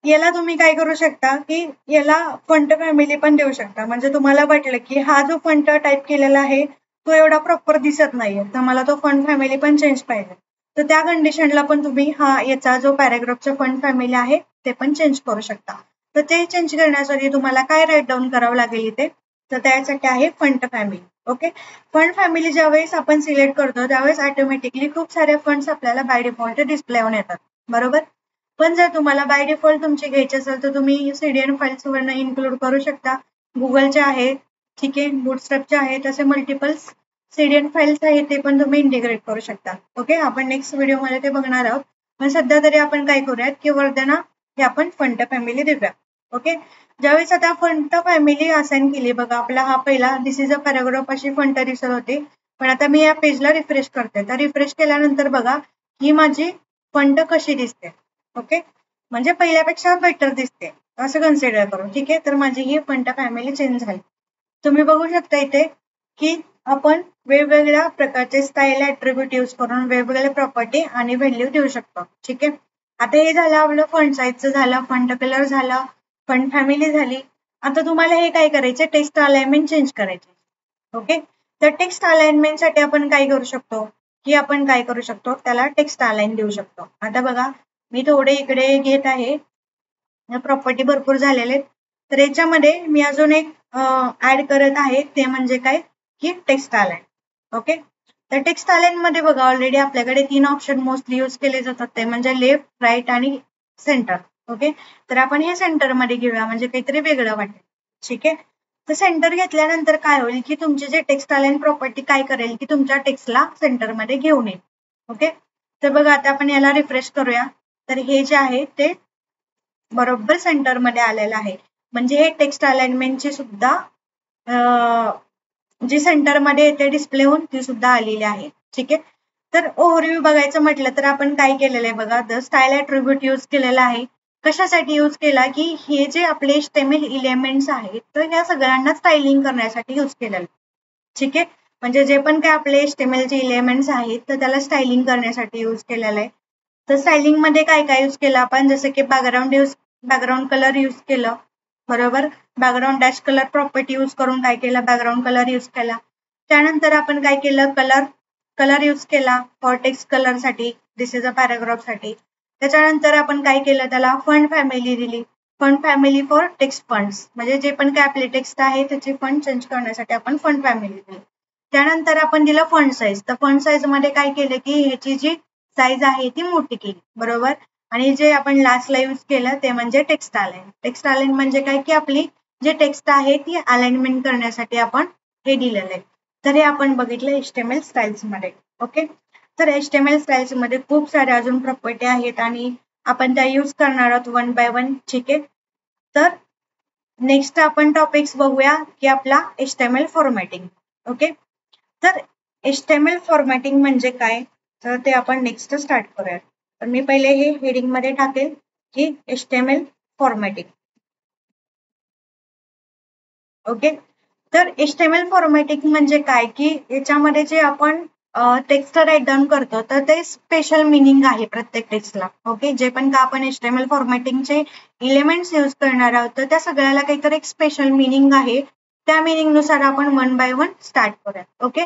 याला तुम्ही काय करू शकता की याला फंट फॅमिली पण देऊ शकता. म्हणजे तुम्हाला वाटलं की हा जो फंट टाईप केलेला आहे तो एवढा प्रॉपर दिसत नाहीये, तर मला तो फंट फॅमिली पण चेंज पाहिजे, तर त्या कंडिशनला पण तुम्ही हा याचा जो पॅराग्राफचा फंट फॅमिली आहे ते पण चेंज करू शकता. तर ते चेंज करण्यासाठी तुम्हाला काय राईट डाऊन करावं लागेल इथे, तर त्यासाठी आहे font family. Okay, font family ज्यावेळेस आपण सिलेक्ट करतो त्यावेळेस ऑटोमॅटिकली खूप सारे फंड्स आपल्याला बाय डिफॉल्ट डिस्प्ले होऊन येतात, बरोबर. पण जर तुम्हाला बाय डिफॉल्ट तुमचे घ्यायचे असेल तर तुम्ही सीडीएन फाईल्स वरनं इन्क्लूड करू शकता. गुगलचे आहे, ठीक आहे, बुटस्ट्रॅपचे आहे, तसे मल्टिपल सीडीएन फाईल्स आहे ते पण तुम्ही इंटिग्रेट करू शकता. ओके, आपण नेक्स्ट व्हिडिओमध्ये ते बघणार आहोत. पण सध्या तरी आपण काय करूयात की वर्धना हे आपण फंट फॅमिली देऊया. ओके, ज्यावेळेस आता फंट फॅमिली असाइन केली, बघा आपला हा पहिला दिस इज अ पॅराग्राफ अशी फंट दिसत होती, पण आता मी या पेजला रिफ्रेश करते, तर रिफ्रेश केल्यानंतर बघा ही माझी फंट कशी दिसते. ओके, म्हणजे पहिल्यापेक्षा बेटर दिसते असं कन्सिडर करू, ठीक आहे. तर माझी ही फंट फॅमिली चेंज झाली. तुम्ही बघू शकता इथे की आपण वेगवेगळ्या प्रकारचे स्टाईल ऍट्रिब्यूट यूज करून वेगवेगळे प्रॉपर्टी आणि व्हॅल्यू देऊ शकतो, ठीक आहे. आता हे झालं आपलं फंट साईजचं झालं, फंट कलर झालं, फंट फॅमिली झाली. आता तुम्हाला हे काय करायचं, टेक्स्ट अलाइनमेंट चेंज करायचे. ओके, तर टेक्स्ट अलाइनमेंट साठी आपण काय करू शकतो की आपण काय करू शकतो, त्याला टेक्स्ट अलाइन देऊ शकतो. आता बघा मी थोडे इकडे घेत आहे, प्रॉपर्टी भरपूर झालेले, तर याच्यामध्ये मी अजून एक ऍड करत आहे, ते म्हणजे काय की टेक्स्ट अलाइन. ओके, तर टेक्स्ट अलाइन मध्ये बघा ऑलरेडी आपल्याकडे 3 ऑप्शन मोस्टली यूज केले जातात, ते म्हणजे लेफ्ट, राईट आणि सेंटर. ओके, तर आपण हे सेंटर मध्ये घेऊया म्हणजे काहीतरी वेगळं वाटेल, ठीक आहे. तर सेंटर घेतल्यानंतर काय होईल की तुमचे जे टेक्स्ट अलाइन प्रॉपर्टी काय करेल की तुमच्या टेक्स्टला सेंटर मध्ये घेऊन येईल. ओके, तर बघा आता आपण याला रिफ्रेश करूया, तर हे जे आहे ते बरोबर सेंटर मध्ये आलेलं आहे. म्हणजे हे टेक्स्ट अलाइनमेंटची सुद्धा जी सेंटर मध्ये येते डिस्प्ले होऊन ती सुद्धा आलेली आहे, ठीक आहे. तर ओव्हरव्ह्यू बघायचं म्हटलं तर आपण काय केलेलं आहे बघा, द स्टाईल ॲट्रिब्यूट यूज केलेला आहे. कशासाठी यूज केला की हे जे आपले HTML एलिमेंट्स आहेत तर या सगळ्यांना स्टायलिंग करण्यासाठी यूज केलेलं, ठीक आहे. म्हणजे जे पण काय आपले HTML चे एलिमेंट्स आहेत तर त्याला स्टायलिंग करण्यासाठी यूज केलेलं आहे. तर स्टायलिंग मध्ये काय काय यूज केलं आपण, जसं की बॅकग्राऊंड कलर यूज केलं, बरोबर. Background dash colour property use करून काय केलं, बॅकग्राऊंड कलर यूज केला. त्यानंतर आपण काय केलं, कलर यूज केला फॉर टेक्स्ट कलर साठी, दिस इज अ पॅराग्राफ साठी. त्याच्यानंतर आपण काय केलं, त्याला फंड फॅमिली दिली, fund family for text funds, म्हणजे जे पण काय आपले टेक्स्ट आहे त्याचे फंड चेंज करण्यासाठी आपण फंड फॅमिली दिली. त्यानंतर आपण दिलं फंड साईज, तर फंड साईज मध्ये काय केलं की ह्याची जी साईज आहे ती मोठी केली, बरोबर. आणि जे आपण लास्टला यूज केलं ते म्हणजे टेक्स्ट अलाइन. टेक्स्ट अलाइन म्हणजे काय की आपली जे टेक्स्ट आहे ती अलाइनमेंट करण्यासाठी आपण हे दिलेलं आहे. तर हे आपण बघितलं HTML स्टाईल्स मध्ये. ओके, तर HTML स्टाईल्स मध्ये खूप साऱ्या अजून प्रॉपर्टी आहेत आणि आपण त्या यूज करणार आहोत वन बाय वन, ठीक आहे. तर नेक्स्ट आपण टॉपिक्स बघूया की आपला HTML फॉर्मॅटिंग. ओके, तर HTML फॉर्मॅटिंग म्हणजे काय, तर ते आपण नेक्स्ट स्टार्ट करूया. तर मी पहिले हे हेडिंग मध्ये टाकेल की HTML फॉर्मॅटिंग. ओके, तर HTML फॉर्मॅटिंग म्हणजे काय की याच्यामध्ये जे आपण टेक्स्ट राईट डाऊन करतो तर ते स्पेशल मिनिंग आहे प्रत्येक टेक्स्टला. ओके, जे पण का आपण HTML फॉर्मॅटिंगचे एलिमेंट्स यूज करणार आहोत तर त्या सगळ्याला काहीतरी एक स्पेशल मिनिंग आहे, त्या मिनिंग नुसार आपण वन बाय वन स्टार्ट करूया. ओके,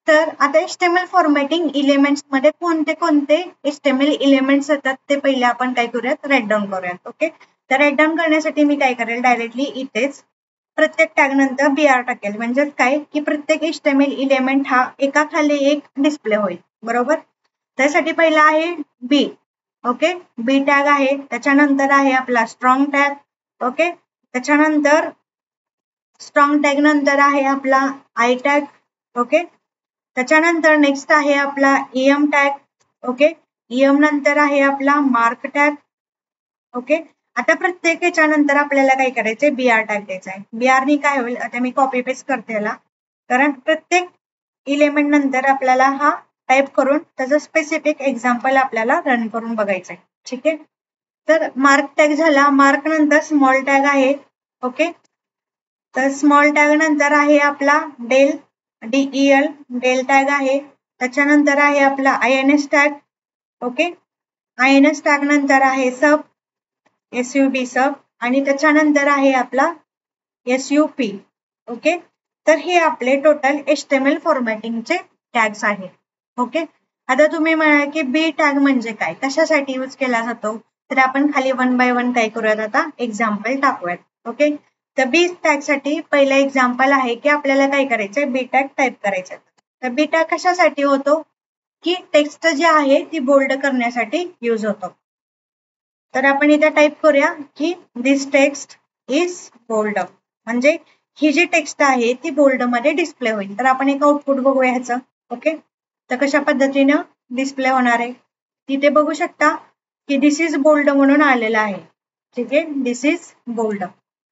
तर आता HTML फॉर्मॅटिंग एलिमेंट्स मध्ये कोणते कोणते HTML एलिमेंट्स येतात ते पहिले आपण काय करूयात, राईट डाऊन करूयात. ओके, तर राईट डाऊन करण्यासाठी मी काय करेल, डायरेक्टली इथेच प्रत्येक टॅग नंतर BR टाकेल, म्हणजे काय की प्रत्येक HTML एलिमेंट हा एका खाली एक डिस्प्ले होईल, बरोबर. त्यासाठी पहिला आहे बी. ओके, बी टॅग आहे, त्याच्यानंतर आहे आपला स्ट्रॉंग टॅग. ओके, त्याच्यानंतर स्ट्रॉंग टॅग नंतर आहे आपला आय टॅग. ओके, त्याच्यानंतर नेक्स्ट आहे आपला EM टॅग. ओके, EM नंतर आहे आपला मार्क टॅग. ओके, आता प्रत्येक याच्यानंतर आपल्याला काय करायचंय, BR टॅग द्यायचा आहे. BR नी काय होईल, आता मी कॉपी पेस्ट करते याला, कारण प्रत्येक एलिमेंट नंतर आपल्याला हा टाईप करून त्याचं स्पेसिफिक एक्झाम्पल आपल्याला रन करून बघायचं आहे, ठीक आहे. तर मार्क टॅग झाला, मार्क नंतर स्मॉल टॅग आहे. ओके, तर स्मॉल टॅग नंतर आहे आपला DEL डेल टॅग आहे. त्याच्यानंतर आहे आपला INS tag. Okay, INS tag नंतर आहे सब. SUB सब आणि त्याच्यानंतर आहे आपला SUP. ओके, तर हे आपले टोटल HTML फॉर्मॅटिंगचे टॅग्स आहेत. ओके, आता तुम्ही म्हणाल की बी टॅग म्हणजे काय, कशासाठी यूज केला जातो, तर आपण खाली वन बाय वन काय करूयात, आता एक्झाम्पल टाकूयात. ओके, तर बी टॅग साठी पहिला एक्झाम्पल आहे की आपल्याला काय करायचंय, बी टॅग टाईप करायचं. तर बी टॅग कशासाठी होतो, की टेक्स्ट जे आहे ती बोल्ड करण्यासाठी यूज होतो. तर आपण इथे टाईप करूया की दिस टेक्स्ट इज बोल्ड, म्हणजे ही जी टेक्स्ट आहे ती बोल्ड मध्ये डिस्प्ले होईल. तर आपण एक आउटपुट बघूया ह्याचं. ओके, तर कशा पद्धतीनं डिस्प्ले होणार आहे, तिथे बघू शकता की दिस इज बोल्ड म्हणून आलेलं आहे. ठीक आहे, दिस इज बोल्ड.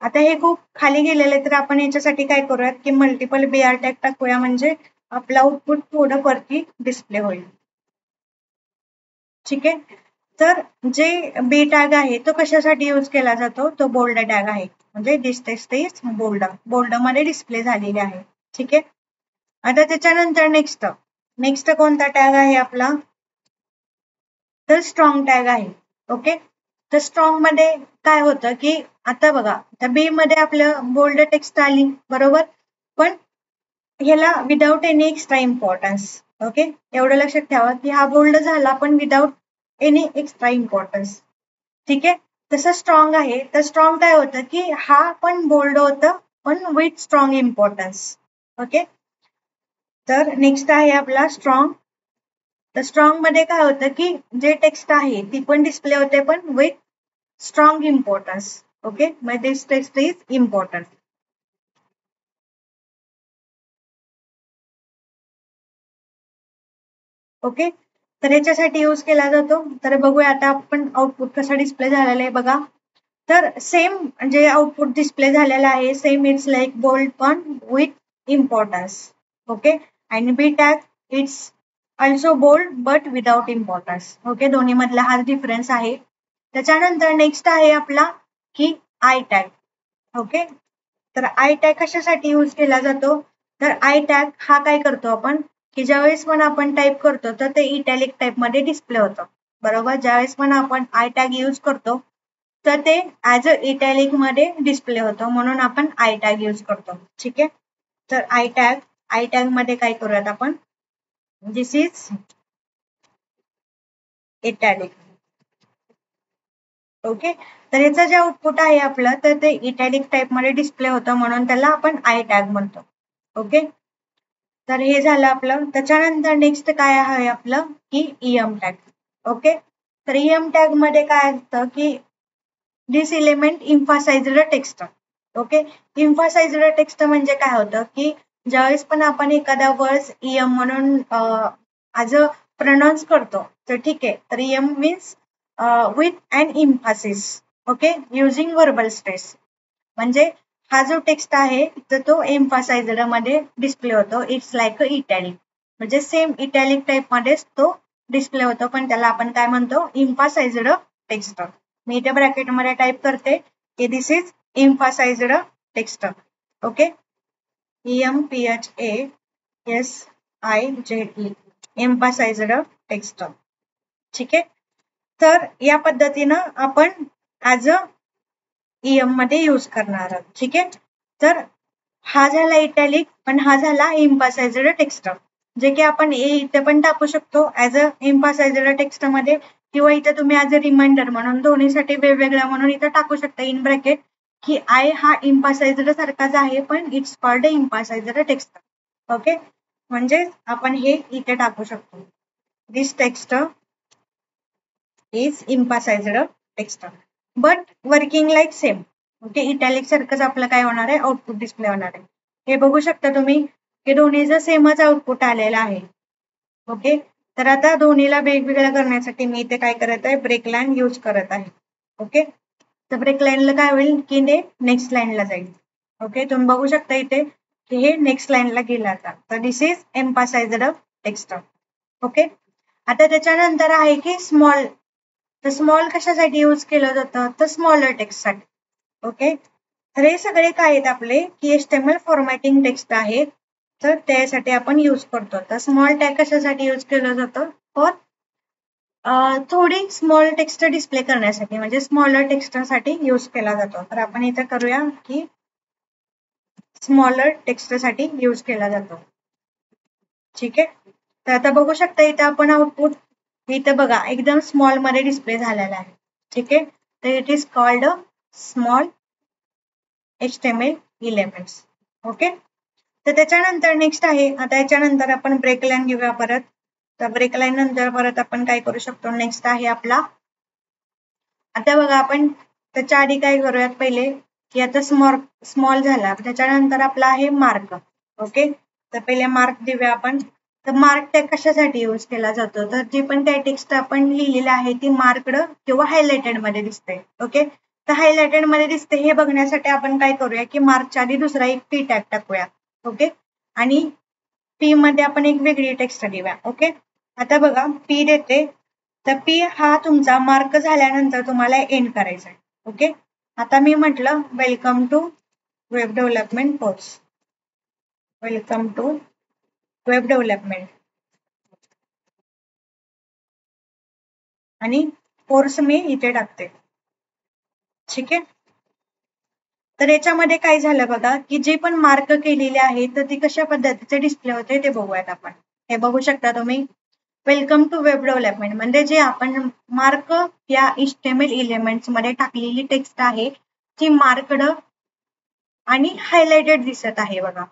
आता हे खूप खाली गेलेलं आहे, तर आपण याच्यासाठी काय करूयात की मल्टिपल BR टॅग टाकूया, म्हणजे आपलं आउटपुट थोडं वरती डिस्प्ले होईल. ठीक आहे, तर जे बी टॅग आहे तो कशासाठी यूज केला जातो, तो बोल्ड टॅग आहे, म्हणजे दिस टेक्स्ट इज बोल्ड, बोल्ड मध्ये डिस्प्ले झालेले आहे. ठीक आहे, आता त्याच्यानंतर नेक्स्ट कोणता टॅग आहे आपला, तर स्ट्रॉंग टॅग आहे. ओके, तर स्ट्रॉंग मध्ये काय होतं की आता बघा, तर बी मध्ये आपलं बोल्ड टेक्स्ट आली बरोबर, पण ह्याला without any extra importance. Okay, एवढं लक्षात ठेवा की हा बोल्ड झाला पण विदाउट एनी एक्स्ट्रा इम्पॉर्टन्स. ठीक आहे, तसं स्ट्रॉंग आहे, तर स्ट्रॉंग काय होतं की हा पण बोल्ड होतं पण विथ स्ट्रॉंग इम्पॉर्टन्स. ओके, तर नेक्स्ट आहे आपला स्ट्रॉंग. तर स्ट्रॉंग मध्ये काय होतं की जे टेक्स्ट आहे ती पण डिस्प्ले होते पण विथ स्ट्रॉंग इम्पॉर्टन्स. ओके, मग दिस टेक्स्ट इज इम्पॉर्टंट. ओके, तर याच्यासाठी यूज केला जातो. तर बघूया आता आपण आउटपुट कसा डिस्प्ले झालेला आहे बघा. तर सेम जे आउटपुट डिस्प्ले झालेलं आहे सेम इट्स लाईक बोल्ड पण विथ इम्पॉर्टन्स. ओके, आणि B tag it's also bold but without importance. Okay, दोन्ही मधला हा डिफरन्स आहे. त्याच्यानंतर नेक्स्ट आहे आपला की आय टॅग. ओके, तर आय टॅग कशासाठी यूज केला जातो, तर आय टॅग हा काय करतो आपण की ज्यावेळेस पण आपण टाईप करतो तर ते इटॅलिक टाईप मध्ये डिस्प्ले होतं बरोबर. ज्यावेळेस पण आपण आय टॅग यूज करतो तर ते ऍज अ इटॅलिक मध्ये डिस्प्ले होतं, म्हणून आपण आय टॅग यूज करतो. ठीक आहे, तर आय टॅग मध्ये काय करूयात आपण, दिस इज इटॅलिक. ओके, तर याचं जे आउटपुट आहे आपलं तर ते इटॅलिक टाईप मध्ये डिस्प्ले होतं, म्हणून त्याला आपण आय टॅग म्हणतो. ओके, तर हे झालं आपलं. त्याच्यानंतर नेक्स्ट काय आहे आपलं की EM टॅग. ओके, तर EM टॅग मध्ये काय असतं की this element emphasized text. Okay, emphasized text म्हणजे काय होतं की ज्यावेळेस पण आपण एखादा वर्ड EM म्हणून ॲज अ प्रोनाउन्स करतो तर ठीक आहे, तर EM means with an emphasis. Okay, using verbal stress, म्हणजे हा जो टेक्स्ट आहे तर तो एम्फासाइज्ड मध्ये डिस्प्ले होतो. इट्स लाईक अ इटॅलिक, म्हणजे सेम इटॅलिक टाईप मध्येच तो डिस्प्ले होतो, पण त्याला आपण काय म्हणतो, एम्फासाइज्ड टेक्स्ट. मी इथे ब्रॅकेट मध्ये टाईप करते की this is emphasized text. Okay, EMPHASIZE, emphasized text. ठीक आहे, तर या पद्धतीनं आपण ऍज अ EM मध्ये यूज करणार आहोत. ठीक आहे, तर हा झाला इटॅलिक पण हा झाला एम्फासाइज्ड टेक्स्ट, जे की आपण इथे पण टाकू शकतो ऍज अ एम्फासाइज्ड टेक्स्ट मध्ये, किंवा इथे तुम्ही ऍज अ रिमाइंडर म्हणून दोन्हीसाठी वेगवेगळा म्हणून इथे टाकू शकता इन ब्रॅकेट की आय हा एम्फासाइज्ड सारखाच आहे पण it's called emphasized text. Okay, म्हणजे आपण हे इथे टाकू शकतो, this text is emphasized text but working like same. Okay, italic सारखंच आपलं काय होणार आहे, आउटपुट डिस्प्ले होणार आहे. हे बघू शकता तुम्ही की दोन्हीचं सेमच आउटपुट आलेलं आहे. ओके, तर आता दोन्हीला वेगवेगळं करण्यासाठी मी इथे काय करत आहे, ब्रेक लाईन यूज करत आहे. ओके, तर ब्रेक लाईनला काय होईल की ते नेक्स्ट लाईनला जाईल. ओके, तुम्ही बघू शकता इथे की हे नेक्स्ट लाईनला गेलं आता, तर this is emphasized text. Okay, आता त्याच्यानंतर आहे की स्मॉल. तर स्मॉल कशासाठी यूज केलं जातं, तर स्मॉलर टेक्स्टसाठी. ओके, तर हे सगळे काय आहेत आपले की HTML फॉर्मॅटिंग टेक्स्ट आहेत, तर त्यासाठी आपण यूज करतो. तर स्मॉल टॅग कशासाठी यूज केलं जातं, फॉर थोडी स्मॉल टेक्स्ट डिस्प्ले करण्यासाठी म्हणजे स्मॉलर टेक्स्टसाठी यूज केला जातो. तर आपण इथे करूया की स्मॉलर टेक्स्टसाठी यूज केला जातो. ठीक आहे. तर आता बघू शकता इथे आपण आउटपुट इथे बघा एकदम स्मॉल मध्ये डिस्प्ले झालेला आहे. ठीक आहे. तर it is called small HTML elements. Okay. तर त्याच्यानंतर नेक्स्ट आहे, आता याच्यानंतर आपण ब्रेक लाईन घेऊया परत. तर ब्रेक लाईन नंतर परत आपण काय करू शकतो, नेक्स्ट आहे आपला, आता बघा आपण त्याच्या आधी काय करूयात पहिले की आता स्मॉल झाला, त्याच्यानंतर आपला आहे मार्क. ओके. तर पहिले मार्क देऊया आपण. तर मार्क टॅग कशासाठी यूज केला जातो, तर जी पण काही टेक्स्ट आपण लिहिलेलं आहे ती मार्कड किंवा हायलाइटेड मध्ये दिसते. ओके. तर हायलाइटेड मध्ये दिसते हे बघण्यासाठी आपण काय करूया की मार्कच्या आधी दुसरा एक पी टॅग टाकूया. ओके. आणि पी मध्ये आपण एक वेगळी टेक्स्ट देऊया. ओके. आता बघा पी देते, तर पी हा तुमचा मार्क झाल्यानंतर तुम्हाला एंड करायचा आहे. ओके. आता मी म्हटलं welcome to web development course, welcome to web development आणि कोर्स मी इथे टाकते. ठीक आहे. तर याच्यामध्ये काय झालं बघा की जे पण मार्क केलेले आहे तर ती कशा पद्धतीचे डिस्प्ले होते ते बघूयात आपण. हे बघू शकता तुम्ही वेलकम टू वेब डेव्हलपमेंट म्हणजे जे आपण मार्क या HTML एलिमेंट्स मध्ये टाकलेली टेक्स्ट आहे ती मार्कड आणि हायलाइटेड दिसत आहे बघा.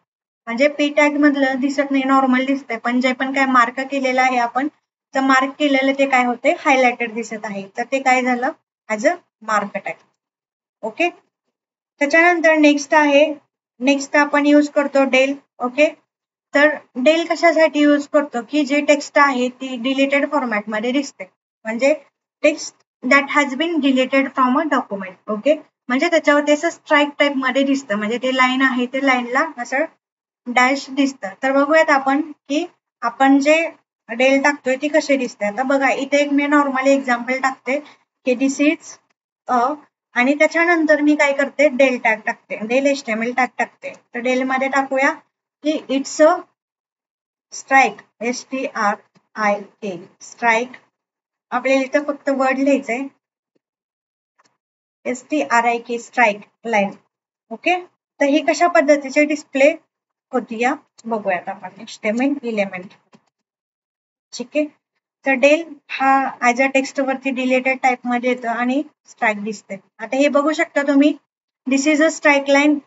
म्हणजे पी टॅग मधलं दिसत नाही, नॉर्मल दिसतंय, पण जे पण काय मार्क केलेलं आहे आपण तर मार्क केलेलं ते काय होते हायलाइटेड दिसत आहे, तर ते काय झालं as a mark tag. Okay. त्याच्यानंतर नेक्स्ट आहे, नेक्स्ट आपण यूज करतो डेल. ओके. तर डेल कशासाठी यूज करतो की जे टेक्स्ट आहे ती डिलीटेड फॉर्मॅट मध्ये दिसते, म्हणजे text that has been deleted from a document. Okay. म्हणजे त्याच्यावर असं स्ट्राईक टाईप मध्ये दिसतं, म्हणजे ते लाईन आहे ते लाईनला असं डॅश दिसतं. तर बघूयात आपण की आपण जे डेल टाकतोय ती कशी दिसते. आता बघा इथे एक मी नॉर्मली एक्झाम्पल टाकते की दिस इज अ, आणि त्याच्यानंतर मी काय करते डेल टॅग टाकते, डेल HTML टॅग टाकते. तर डेल मध्ये टाकूया की it's a strike, STRIK strike. आपल्याला इथं फक्त वर्ड लिहायचंय STRIK स्ट्राईक लाईन. ओके. तर ही कशा पद्धतीचे डिस्प्ले होती या बघूयात आपण HTML एलिमेंट. ठीक आहे. तर डेल हा ऍज अ टेक्स्ट वरती डिलीटेड टाइप मध्ये येतं आणि स्ट्राईक दिसते. आता हे बघू शकता तुम्ही, this is a strike line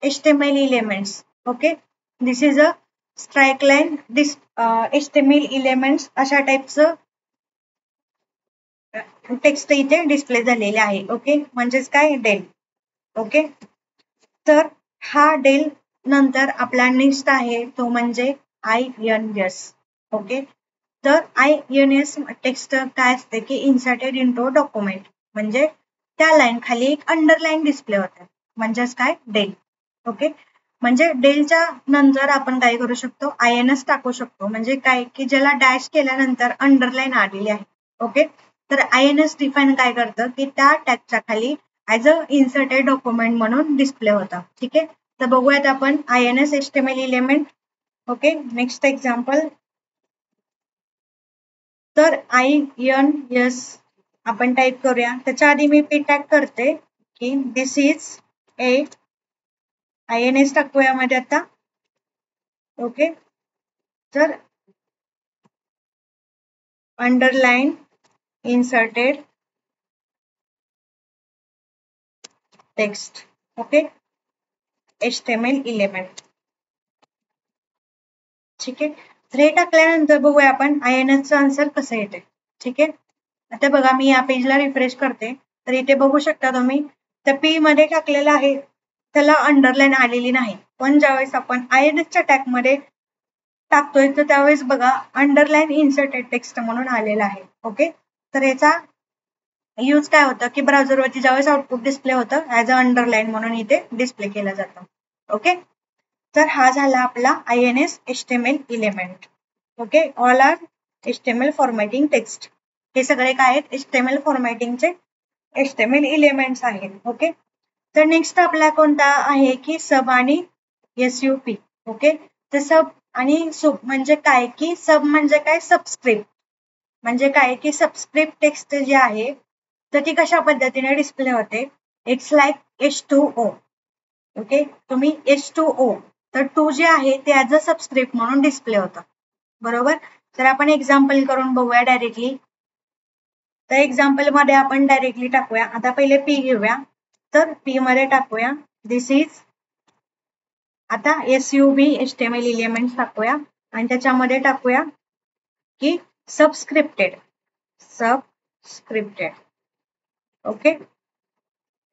HTML elements. Okay. This is a strike line this HTML elements अशा टाइपचं टेक्स्ट इथे डिस्प्ले झालेले आहे. ओके. म्हणजेच काय डेल. ओके. तर हा डेल नंतर आपला नेक्स्ट आहे तो म्हणजे INS. ओके. तर INS टेक्स्ट काय असते की इन्सर्टेड इंटू डॉक्युमेंट, म्हणजे त्या लाईन खाली एक अंडरलाईन डिस्प्ले होते, म्हणजेच काय डेल. ओके. म्हणजे डेलच्या नंतर आपण काय करू शकतो INS टाकू शकतो, म्हणजे काय की ज्याला डॅश केल्यानंतर अंडरलाईन आलेली आहे. ओके. तर INS डिफाईन काय करतं की त्या टॅगच्या खाली ऍज अ इन्सर्टेड डॉक्युमेंट म्हणून डिस्प्ले होता. ठीक आहे. तर बघूयात आपण INS HTML element. Okay. Next example. तर INS आपण टाईप करूया, त्याच्या आधी मी पी टॅग करते की दिस इज ए INS टाकू यामध्ये आता. ओके. तर underline inserted text. Okay. HTML element. ठीक आहे. तर हे टाकल्यानंतर बघूया आपण INS चं आन्सर कसं येते. ठीक आहे. आता बघा मी या पेजला रिफ्रेश करते, तर इथे बघू शकता तुम्ही तर पी मध्ये टाकलेलं आहे त्याला अंडरलाईन आलेली नाही, पण ज्यावेळेस आपण INS च्या टॅग मध्ये टाकतोय तर त्यावेळेस बघा अंडरलाईन इन्सर्टेड टेक्स्ट म्हणून आलेला आहे. ओके. तर याचा यूज काय होतं की ब्राउझरवरती ज्यावेळेस आउटपुट डिस्प्ले होतं ऍज अ अंडरलाईन म्हणून इथे डिस्प्ले केलं जातं. ओके. तर हा झाला आपला INS HTML element. Okay. All are HTML formatting text. हे सगळे काय आहेत HTML फॉर्मॅटिंगचे HTML एलिमेंट्स आहेत. ओके. तर नेक्स्ट आपला कोणता आहे की सब आणि SUP. ओके. तर सब आणि सुप म्हणजे काय की सब म्हणजे काय सबस्क्रिप्ट, म्हणजे काय की सबस्क्रिप्ट टेक्स्ट जे आहे तर ती कशा पद्धतीने डिस्प्ले होते. It's like H2O. ओके, तुम्ही H2O तर 2 जे आहे ते ॲज अ सबस्क्रिप्ट म्हणून डिस्प्ले होतं. बरोबर. तर आपण एक्झाम्पल करून बघूया डायरेक्टली. तर एक्झाम्पल मध्ये आपण डायरेक्टली टाकूया. आता पहिले पी घेऊया. तर पी मध्ये टाकूया दिस इज. आता SUB HTML एलिमेंट टाकूया आणि त्याच्यामध्ये टाकूया की सबस्क्रिप्टेड. ओके,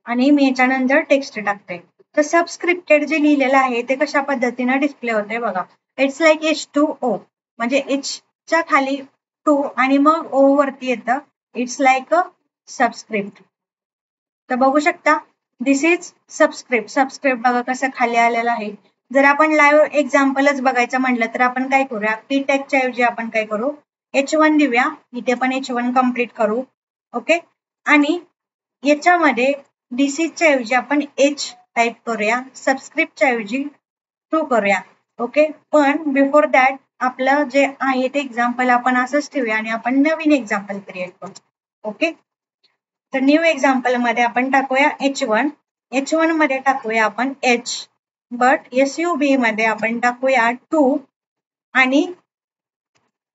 आणि मी याच्यानंतर टेक्स्ट टाकते. तर सबस्क्रिप्टेड जे लिहिलेलं आहे ते कशा पद्धतीने डिस्प्ले होते बघा. इट्स लाईक H2O म्हणजे Hच्या खाली 2 आणि मग O वरती येतं. It's like a subscript. तर बघू शकता दिस इज सबस्क्रिप्ट. सबस्क्रिप्ट बघा कसं खाली आलेलं आहे. जर आपण लाईव्ह एक्झाम्पलच बघायचं म्हटलं तर आपण काय करूया, पी टॅगच्या ऐवजी आपण काय करू, H1 देऊया. इथे पण H1 कम्प्लीट करू. ओके, आणि याच्यामध्ये डिसीजच्या ऐवजी आपण H टाईप करूया, सबस्क्रिप्टच्या ऐवजी 2 करूया. ओके, पण बिफोर दॅट आपलं जे आहे ते एक्झाम्पल आपण असंच ठेवूया आणि आपण नवीन एक्झाम्पल क्रिएट करू. ओके, तर न्यू एक्झाम्पल मध्ये आपण टाकूया H1 मध्ये टाकूया आपण H, बट SUB मध्ये आपण टाकूया 2 आणि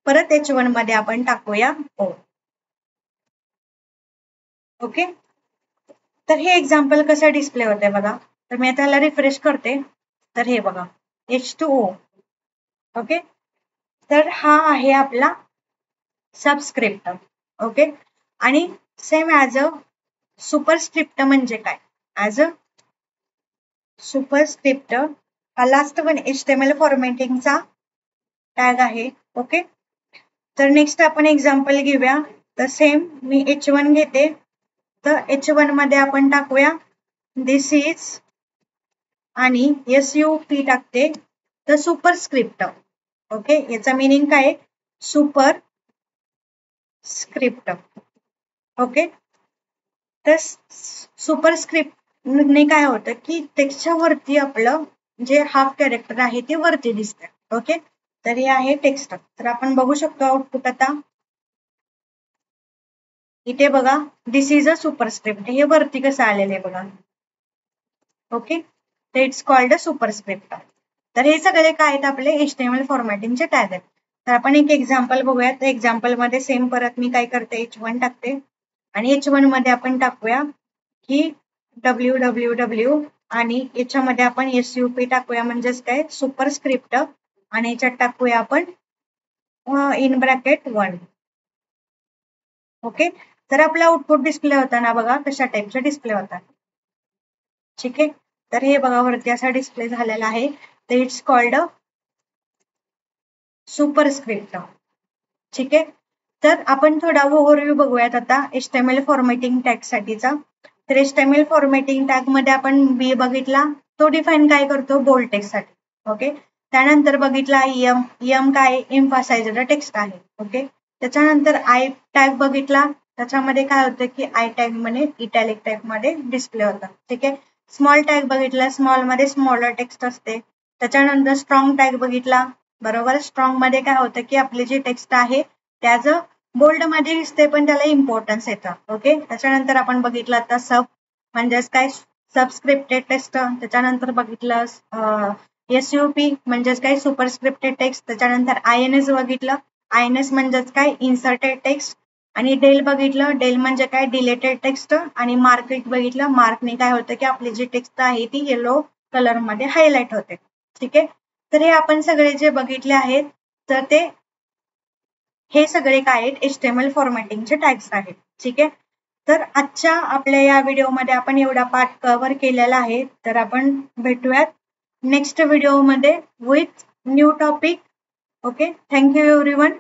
परत H1 मध्ये आपण टाकूया O. ओके, तर हे एक्झाम्पल कसं डिस्प्ले होते बघा. तर मी त्याला रिफ्रेश करते. तर हे बघा H2O. ओके, तर हा आहे आपला सबस्क्रिप्ट. ओके, आणि सेम ॲज अ सुपरस्क्रिप्ट म्हणजे काय, ॲज अ सुपरस्क्रिप्ट हा लास्ट वन HTML फॉर्मॅटिंगचा टॅग आहे. ओके, तर नेक्स्ट आपण एक्झाम्पल घेऊया. तर सेम मी H1 घेते. तर H1 मध्ये आपण टाकूया दिस इज आणि SUP टाकते तर सुपरस्क्रिप्ट. ओके, याचा मिनिंग काय, सुपर स्क्रिप्ट. ओके, तर सुपरस्क्रिप्टने काय होतं की टेक्स्टच्या वरती आपलं जे हाफ कॅरेक्टर आहे ते वरती दिसतं. ओके, तर हे आहे टेक्स्ट. तर आपण बघू शकतो आउटपुट. आता इथे बघा दिस इज अ सुपरस्क्रिप्ट, हे वरती कसं आलेलं आहे बघा. ओके, तर इट्स कॉल्ड अ सुपरस्क्रिप्ट. तर हे सगळे काय आहेत, आपले HTML फॉर्मॅटिंगचे टॅग आहेत. तर आपण एक एक्झाम्पल बघूया. तर एक्झाम्पल मध्ये सेम परत मी काय करते, H1 टाकते आणि H1 मध्ये आपण टाकूया की www आणि याच्यामध्ये आपण SUP टाकूया म्हणजेच काय, सुपरस्क्रिप्ट, आणि याच्यात टाकूया आपण इन ब्रॅकेट 1. ओके, तर आपला आउटपुट डिस्प्ले होताना बघा कशा टाईपचा डिस्प्ले होता. ठीक आहे, तर हे बघा वरती असा डिस्प्ले झालेला आहे. तर इट्स कॉल्ड अ सुपरस्क्रिप्ट. ठीक आहे, तर आपण थोडा ओव्हरव्ह्यू बघूयात आता HTML फॉर्मॅटिंग टॅग साठीचा. तर HTML फॉर्मॅटिंग टॅग मध्ये आपण बी बघितला, तो डिफाईन काय करतो, बोल्ड टेक्स्ट साठी. ओके, त्यानंतर बघितला एम काय, एम्फासाइज्ड टेक्स्ट आहे. ओके, त्याच्यानंतर आय टॅग बघितला, त्याच्यामध्ये काय होतं की आय टॅग मध्ये इटॅलिक टॅग मध्ये डिस्प्ले होतं. ठीक आहे, स्मॉल टॅग बघितला, स्मॉल मध्ये स्मॉलर टेक्स्ट असते. त्याच्यानंतर स्ट्रॉंग टॅग बघितला. बरोबर, स्ट्रॉंग मध्ये काय होतं की आपले जे टेक्स्ट आहे त्याचं बोल्ड मध्ये दिसते पण त्याला इम्पॉर्टन्स येतं. ओके, त्याच्यानंतर आपण बघितलं आता सब म्हणजेच काय, सबस्क्रिप्टेड टेक्स्ट. त्याच्यानंतर बघितलं SUP म्हणजेच काय, सुपरस्क्रिप्टेड टेक्स्ट. त्याच्यानंतर INS बघितलं, INS म्हणजेच काय, इन्सर्टेड टेक्स्ट. आणि डेल बघितलं, डेल म्हणजे काय, डिलेटेड टेक्स्ट. आणि मार्क बघितलं, मार्कने काय होतं की आपली जी टेक्स्ट आहे ती येलो कलर मध्ये हायलाइट होते. ठीक आहे, तर हे आपण सगळे जे बघितले आहेत तर ते हे सगळे काय आहेत, HTML फॉर्मॅटिंगचे टॅग्स आहेत. ठीक आहे, तर आजच्या आपल्या या व्हिडिओमध्ये आपण एवढा पार्ट कव्हर केलेला आहे. तर आपण भेटूयात नेक्स्ट व्हिडिओमध्ये with new topic. Okay, thank you everyone.